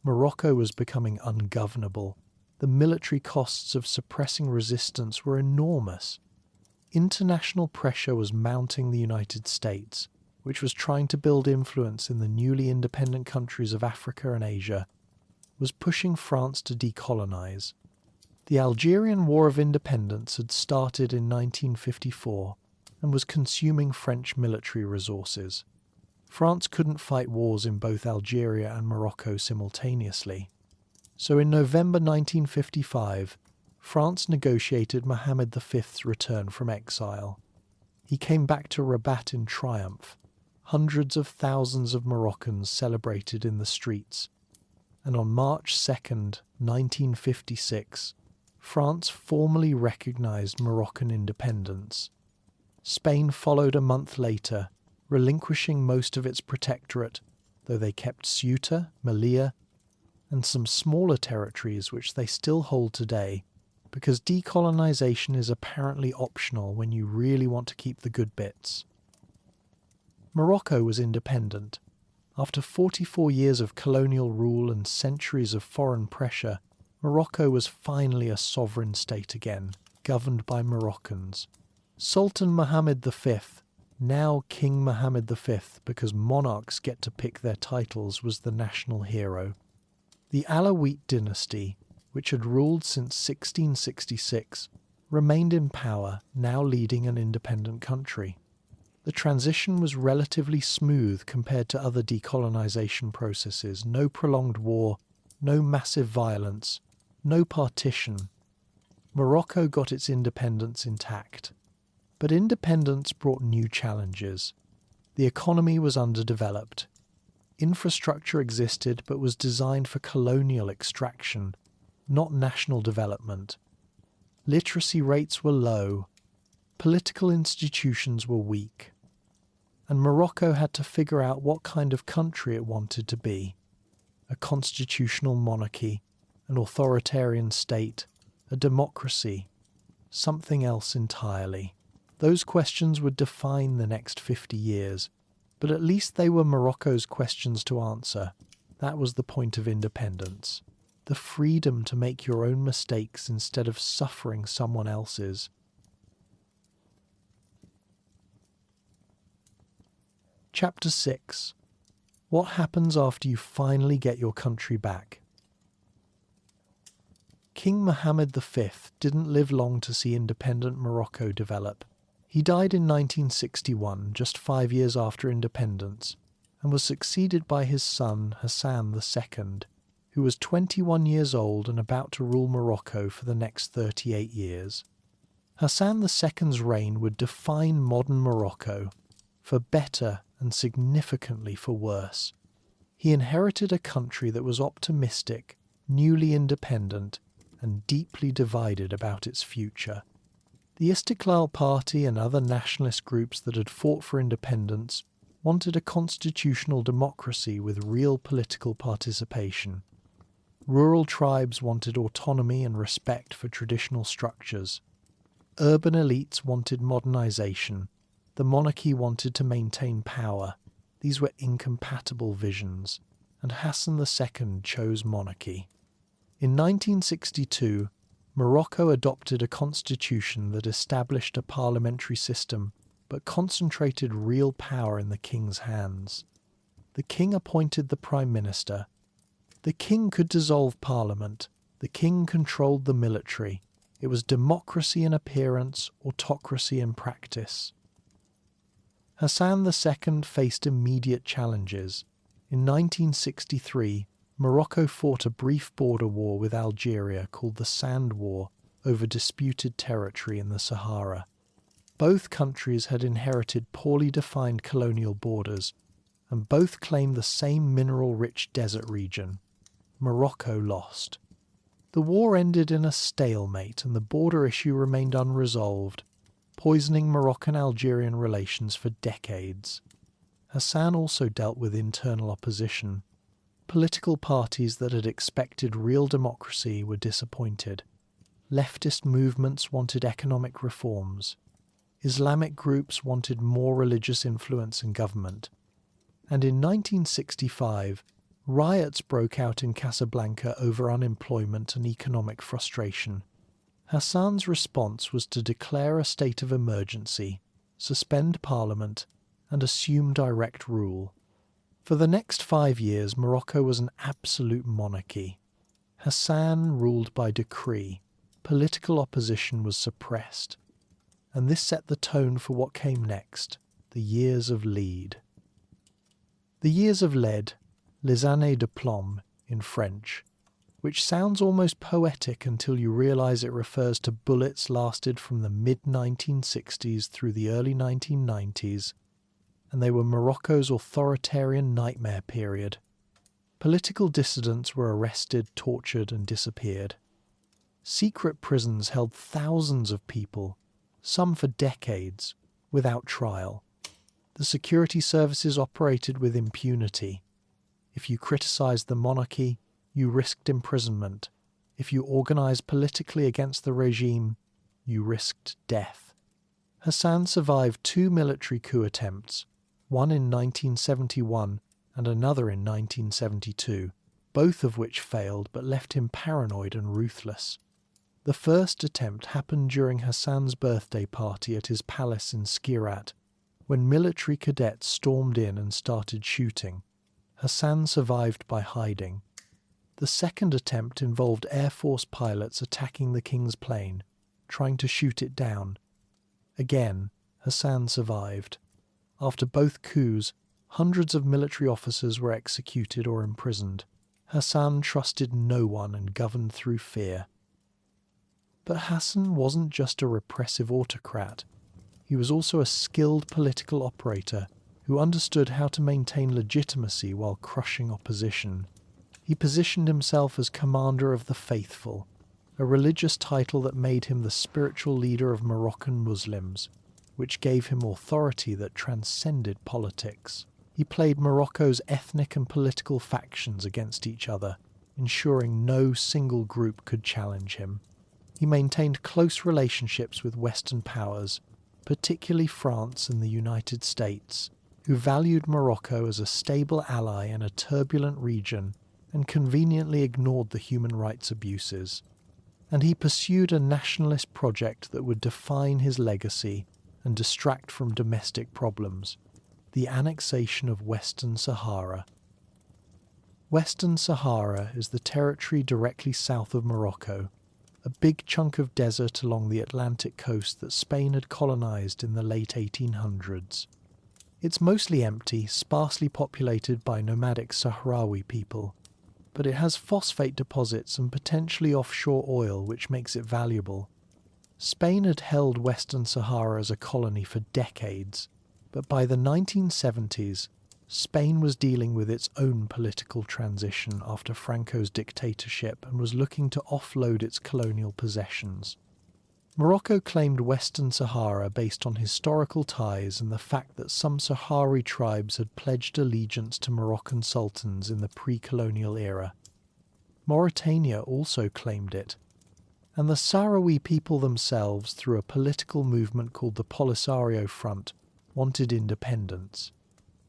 Morocco was becoming ungovernable. The military costs of suppressing resistance were enormous. International pressure was mounting the United States, which was trying to build influence in the newly independent countries of Africa and Asia, was pushing France to decolonize. The Algerian War of Independence had started in 1954 and was consuming French military resources. France couldn't fight wars in both Algeria and Morocco simultaneously. So in November 1955, France negotiated Mohammed V's return from exile. He came back to Rabat in triumph. Hundreds of thousands of Moroccans celebrated in the streets. And on March 2nd, 1956, France formally recognized Moroccan independence. Spain followed a month later, relinquishing most of its protectorate, though they kept Ceuta, Melilla, and some smaller territories which they still hold today, because decolonization is apparently optional when you really want to keep the good bits. Morocco was independent. After 44 years of colonial rule and centuries of foreign pressure, Morocco was finally a sovereign state again, governed by Moroccans. Sultan Mohammed V, now King Mohammed V because monarchs get to pick their titles, was the national hero. The Alawite dynasty, which had ruled since 1666, remained in power, now leading an independent country. The transition was relatively smooth compared to other decolonization processes. No prolonged war, no massive violence, no partition. Morocco got its independence intact. But independence brought new challenges. The economy was underdeveloped. Infrastructure existed but was designed for colonial extraction, not national development. Literacy rates were low. Political institutions were weak. And Morocco had to figure out what kind of country it wanted to be. A constitutional monarchy, an authoritarian state, a democracy, something else entirely. Those questions would define the next 50 years, but at least they were Morocco's questions to answer. That was the point of independence. The freedom to make your own mistakes instead of suffering someone else's. Chapter 6. What happens after you finally get your country back? King Mohammed V didn't live long to see independent Morocco develop. He died in 1961, just 5 years after independence, and was succeeded by his son Hassan II, who was 21 years old and about to rule Morocco for the next 38 years. Hassan II's reign would define modern Morocco, for better and significantly for worse. He inherited a country that was optimistic, newly independent, and deeply divided about its future. The Istiqlal Party and other nationalist groups that had fought for independence wanted a constitutional democracy with real political participation. Rural tribes wanted autonomy and respect for traditional structures. Urban elites wanted modernization. The monarchy wanted to maintain power. These were incompatible visions, and Hassan II chose monarchy. In 1962, Morocco adopted a constitution that established a parliamentary system but concentrated real power in the king's hands. The king appointed the prime minister. The king could dissolve parliament. The king controlled the military. It was democracy in appearance, autocracy in practice. Hassan II faced immediate challenges. In 1963, Morocco fought a brief border war with Algeria called the Sand War over disputed territory in the Sahara. Both countries had inherited poorly defined colonial borders, and both claimed the same mineral-rich desert region. Morocco lost. The war ended in a stalemate, and the border issue remained unresolved, poisoning Moroccan-Algerian relations for decades. Hassan also dealt with internal opposition. Political parties that had expected real democracy were disappointed. Leftist movements wanted economic reforms. Islamic groups wanted more religious influence in government. And in 1965, riots broke out in Casablanca over unemployment and economic frustration. Hassan's response was to declare a state of emergency, suspend parliament, and assume direct rule. For the next 5 years, Morocco was an absolute monarchy. Hassan ruled by decree. Political opposition was suppressed. And this set the tone for what came next, the years of lead. The years of lead, les années de plomb in French, which sounds almost poetic until you realize it refers to bullets lasted from the mid-1960s through the early 1990s, and they were Morocco's authoritarian nightmare period. Political dissidents were arrested, tortured, and disappeared. Secret prisons held thousands of people, some for decades, without trial. The security services operated with impunity. If you criticized the monarchy, you risked imprisonment. If you organized politically against the regime, you risked death. Hassan survived 2 military coup attempts, one in 1971 and another in 1972, both of which failed but left him paranoid and ruthless. The first attempt happened during Hassan's birthday party at his palace in Skirat, when military cadets stormed in and started shooting. Hassan survived by hiding. The second attempt involved Air Force pilots attacking the king's plane, trying to shoot it down. Again, Hassan survived. After both coups, hundreds of military officers were executed or imprisoned. Hassan trusted no one and governed through fear. But Hassan wasn't just a repressive autocrat. He was also a skilled political operator who understood how to maintain legitimacy while crushing opposition. He positioned himself as commander of the faithful, a religious title that made him the spiritual leader of Moroccan Muslims, which gave him authority that transcended politics. He played Morocco's ethnic and political factions against each other, ensuring no single group could challenge him. He maintained close relationships with Western powers, particularly France and the United States, who valued Morocco as a stable ally in a turbulent region and conveniently ignored the human rights abuses. And he pursued a nationalist project that would define his legacy and distract from domestic problems: the annexation of Western Sahara. Western Sahara is the territory directly south of Morocco, a big chunk of desert along the Atlantic coast that Spain had colonized in the late 1800s. It's mostly empty, sparsely populated by nomadic Sahrawi people, but it has phosphate deposits and potentially offshore oil, which makes it valuable. Spain had held Western Sahara as a colony for decades, but by the 1970s, Spain was dealing with its own political transition after Franco's dictatorship and was looking to offload its colonial possessions. Morocco claimed Western Sahara based on historical ties and the fact that some Sahrawi tribes had pledged allegiance to Moroccan sultans in the pre-colonial era. Mauritania also claimed it, and the Sahrawi people themselves, through a political movement called the Polisario Front, wanted independence.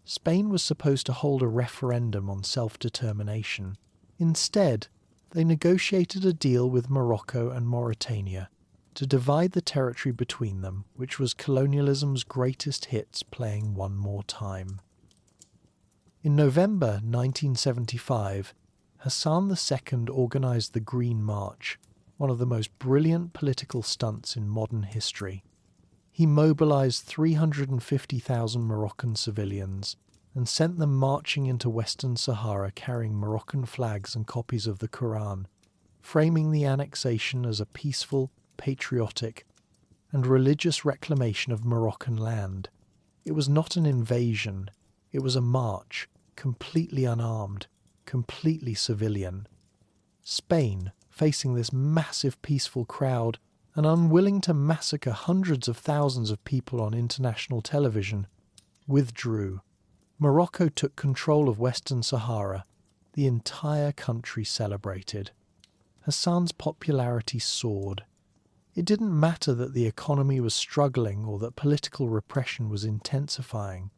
Spain was supposed to hold a referendum on self-determination. Instead, they negotiated a deal with Morocco and Mauritania to divide the territory between them, which was colonialism's greatest hits playing one more time. In November 1975, Hassan II organized the Green March, one of the most brilliant political stunts in modern history. He mobilized 350,000 Moroccan civilians and sent them marching into Western Sahara carrying Moroccan flags and copies of the Quran, framing the annexation as a peaceful, patriotic, and religious reclamation of Moroccan land. It was not an invasion, it was a march, completely unarmed, completely civilian. Spain, facing this massive peaceful crowd and unwilling to massacre hundreds of thousands of people on international television, withdrew. Morocco took control of Western Sahara. The entire country celebrated. Hassan's popularity soared. It didn't matter that the economy was struggling or that political repression was intensifying.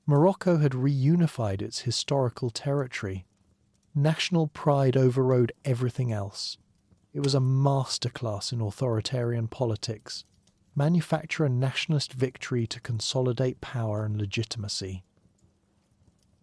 Morocco had reunified its historical territory. National pride overrode everything else. It was a masterclass in authoritarian politics. Manufacture a nationalist victory to consolidate power and legitimacy.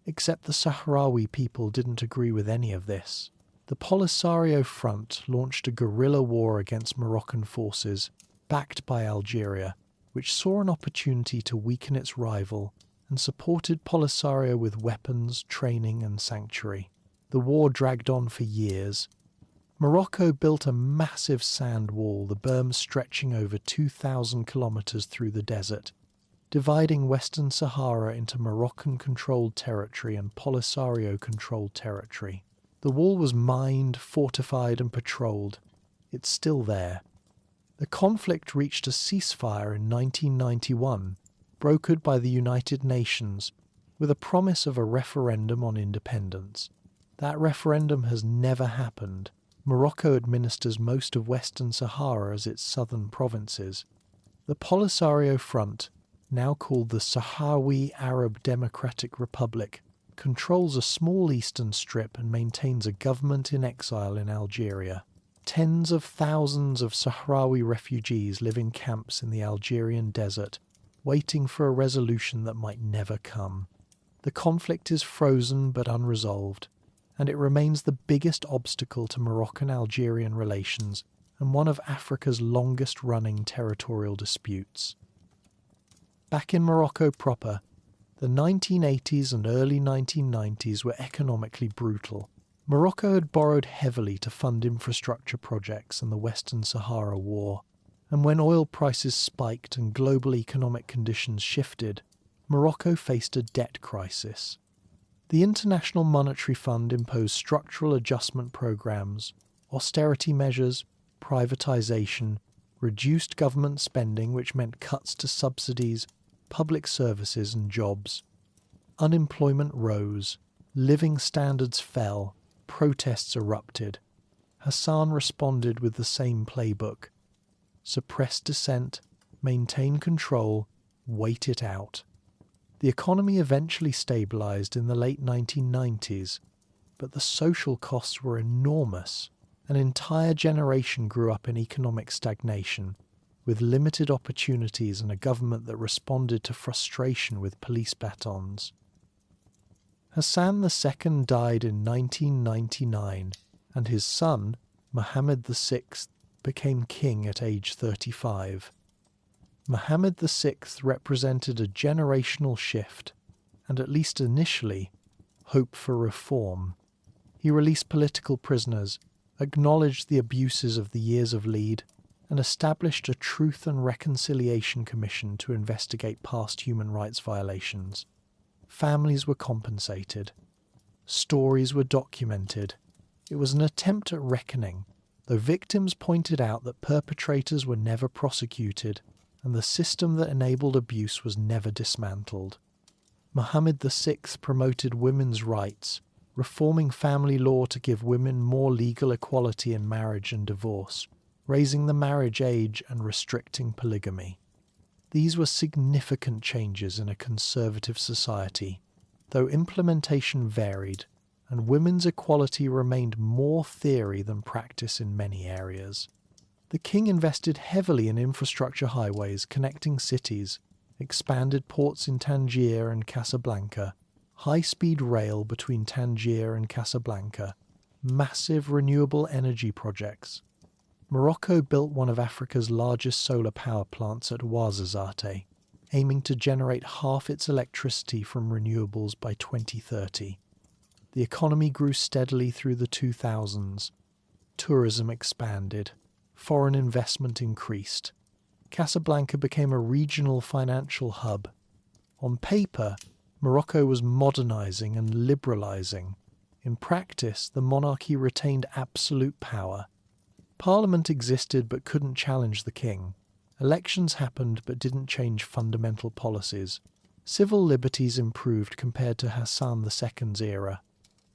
Except the Sahrawi people didn't agree with any of this. The Polisario Front launched a guerrilla war against Moroccan forces, backed by Algeria, which saw an opportunity to weaken its rival and supported Polisario with weapons, training and sanctuary. The war dragged on for years. Morocco built a massive sand wall, the berm stretching over 2,000 kilometers through the desert, dividing Western Sahara into Moroccan-controlled territory and Polisario-controlled territory. The wall was mined, fortified and patrolled. It's still there. The conflict reached a ceasefire in 1991, brokered by the United Nations, with a promise of a referendum on independence. That referendum has never happened. Morocco administers most of Western Sahara as its southern provinces. The Polisario Front, now called the Sahrawi Arab Democratic Republic, controls a small eastern strip and maintains a government in exile in Algeria. Tens of thousands of Sahrawi refugees live in camps in the Algerian desert, waiting for a resolution that might never come. The conflict is frozen but unresolved, and it remains the biggest obstacle to Moroccan-Algerian relations and one of Africa's longest-running territorial disputes. Back in Morocco proper, the 1980s and early 1990s were economically brutal. Morocco had borrowed heavily to fund infrastructure projects and the Western Sahara War, and when oil prices spiked and global economic conditions shifted, Morocco faced a debt crisis. The International Monetary Fund imposed structural adjustment programs, austerity measures, privatization, reduced government spending, which meant cuts to subsidies, public services and jobs. Unemployment rose, living standards fell, protests erupted. Hassan responded with the same playbook: suppress dissent, maintain control, wait it out. The economy eventually stabilized in the late 1990s, but the social costs were enormous. An entire generation grew up in economic stagnation, with limited opportunities and a government that responded to frustration with police batons. Hassan II died in 1999, and his son, Mohammed VI, became king at age 35. Mohammed VI represented a generational shift, and at least initially, hope for reform. He released political prisoners, acknowledged the abuses of the years of lead, and established a Truth and Reconciliation Commission to investigate past human rights violations. Families were compensated. Stories were documented. It was an attempt at reckoning, though victims pointed out that perpetrators were never prosecuted and the system that enabled abuse was never dismantled. Mohammed VI promoted women's rights, reforming family law to give women more legal equality in marriage and divorce, raising the marriage age and restricting polygamy. These were significant changes in a conservative society, though implementation varied, and women's equality remained more theory than practice in many areas. The king invested heavily in infrastructure highways connecting cities, expanded ports in Tangier and Casablanca, high-speed rail between Tangier and Casablanca, massive renewable energy projects. Morocco built one of Africa's largest solar power plants at Ouarzazate, aiming to generate half its electricity from renewables by 2030. The economy grew steadily through the 2000s. Tourism expanded. Foreign investment increased. Casablanca became a regional financial hub. On paper, Morocco was modernizing and liberalizing. In practice, the monarchy retained absolute power. Parliament existed but couldn't challenge the king. Elections happened but didn't change fundamental policies. Civil liberties improved compared to Hassan II's era.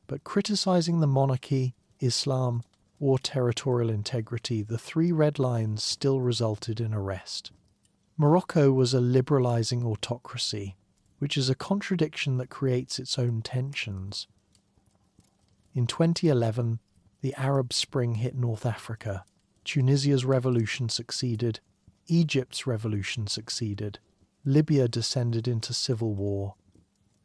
But criticizing the monarchy, Islam, or territorial integrity, the three red lines still resulted in arrest. Morocco was a liberalizing autocracy, which is a contradiction that creates its own tensions. In 2011, the Arab Spring hit North Africa. Tunisia's revolution succeeded. Egypt's revolution succeeded. Libya descended into civil war.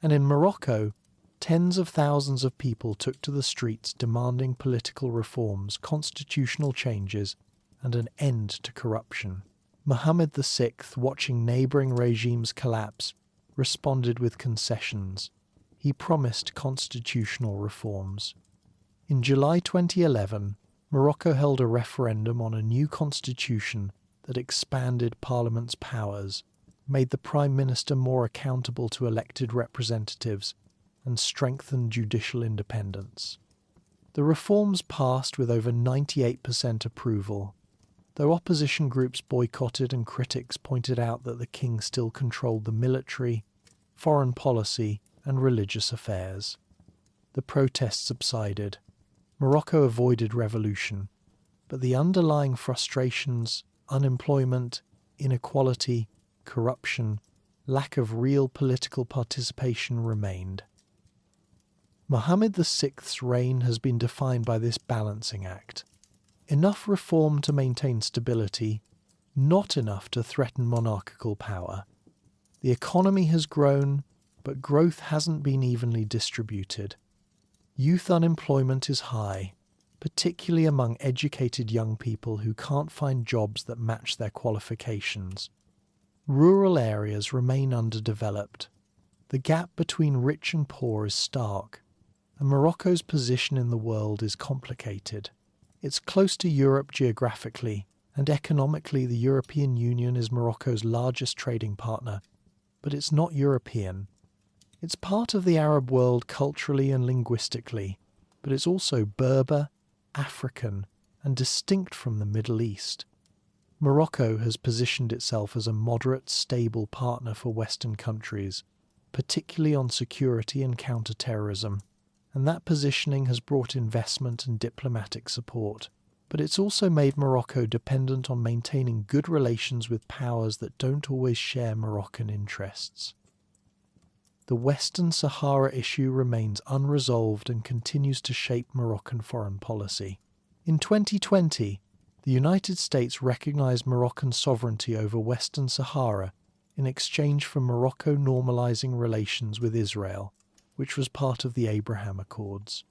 And in Morocco, tens of thousands of people took to the streets demanding political reforms, constitutional changes, and an end to corruption. Mohammed VI, watching neighbouring regimes collapse, responded with concessions. He promised constitutional reforms. In July 2011, Morocco held a referendum on a new constitution that expanded Parliament's powers, made the Prime Minister more accountable to elected representatives, and strengthened judicial independence. The reforms passed with over 98% approval, though opposition groups boycotted and critics pointed out that the king still controlled the military, foreign policy, and religious affairs. The protests subsided. Morocco avoided revolution, but the underlying frustrations, unemployment, inequality, corruption, lack of real political participation remained. Mohammed VI's reign has been defined by this balancing act. Enough reform to maintain stability, not enough to threaten monarchical power. The economy has grown, but growth hasn't been evenly distributed. Youth unemployment is high, particularly among educated young people who can't find jobs that match their qualifications. Rural areas remain underdeveloped. The gap between rich and poor is stark, and Morocco's position in the world is complicated. It's close to Europe geographically, and economically the European Union is Morocco's largest trading partner, but it's not European. It's part of the Arab world culturally and linguistically, but it's also Berber, African, and distinct from the Middle East. Morocco has positioned itself as a moderate, stable partner for Western countries, particularly on security and counter-terrorism, and that positioning has brought investment and diplomatic support. But it's also made Morocco dependent on maintaining good relations with powers that don't always share Moroccan interests. The Western Sahara issue remains unresolved and continues to shape Moroccan foreign policy. In 2020, the United States recognized Moroccan sovereignty over Western Sahara in exchange for Morocco normalizing relations with Israel, which was part of the Abraham Accords.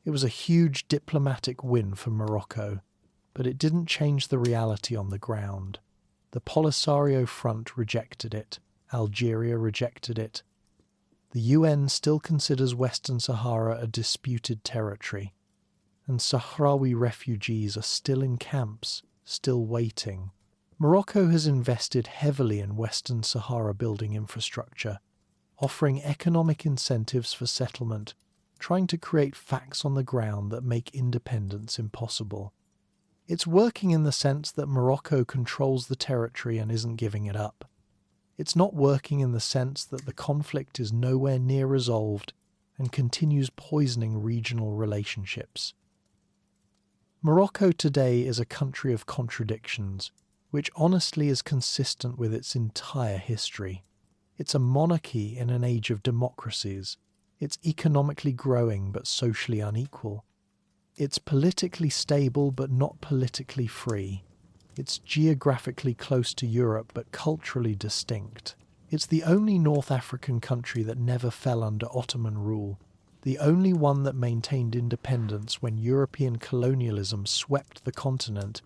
It was a huge diplomatic win for Morocco, but it didn't change the reality on the ground. The Polisario Front rejected it. Algeria rejected it. The UN still considers Western Sahara a disputed territory, and Sahrawi refugees are still in camps, still waiting. Morocco has invested heavily in Western Sahara building infrastructure, offering economic incentives for settlement, trying to create facts on the ground that make independence impossible. It's working in the sense that Morocco controls the territory and isn't giving it up. It's not working in the sense that the conflict is nowhere near resolved and continues poisoning regional relationships. Morocco today is a country of contradictions, which honestly is consistent with its entire history. It's a monarchy in an age of democracies. It's economically growing but socially unequal. It's politically stable but not politically free. It's geographically close to Europe but culturally distinct. It's the only North African country that never fell under Ottoman rule, the only one that maintained independence when European colonialism swept the continent,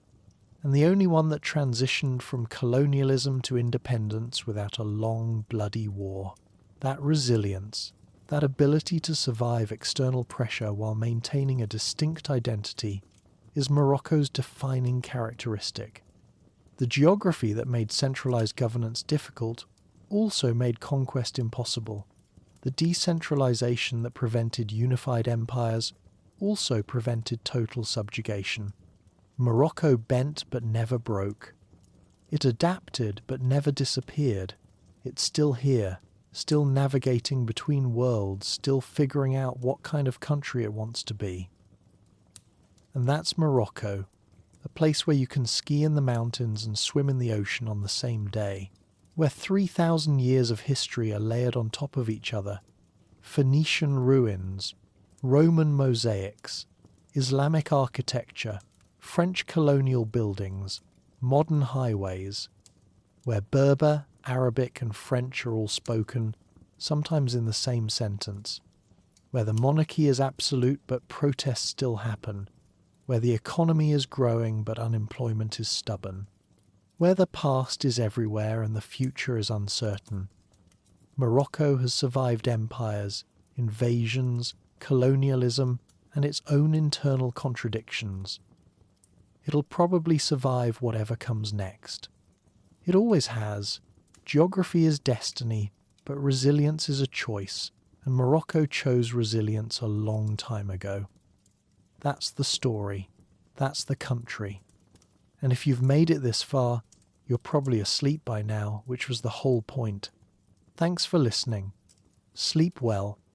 and the only one that transitioned from colonialism to independence without a long, bloody war. That resilience, that ability to survive external pressure while maintaining a distinct identity, is Morocco's defining characteristic. The geography that made centralized governance difficult also made conquest impossible. The decentralization that prevented unified empires also prevented total subjugation. Morocco bent but never broke. It adapted but never disappeared. It's still here, still navigating between worlds, still figuring out what kind of country it wants to be. And that's Morocco, a place where you can ski in the mountains and swim in the ocean on the same day, where 3,000 years of history are layered on top of each other. Phoenician ruins, Roman mosaics, Islamic architecture, French colonial buildings, modern highways, where Berber, Arabic and French are all spoken, sometimes in the same sentence, where the monarchy is absolute but protests still happen, where the economy is growing but unemployment is stubborn, where the past is everywhere and the future is uncertain. Morocco has survived empires, invasions, colonialism, and its own internal contradictions. It'll probably survive whatever comes next. It always has. Geography is destiny, but resilience is a choice, and Morocco chose resilience a long time ago. That's the story. That's the country. And if you've made it this far, you're probably asleep by now, which was the whole point. Thanks for listening. Sleep well.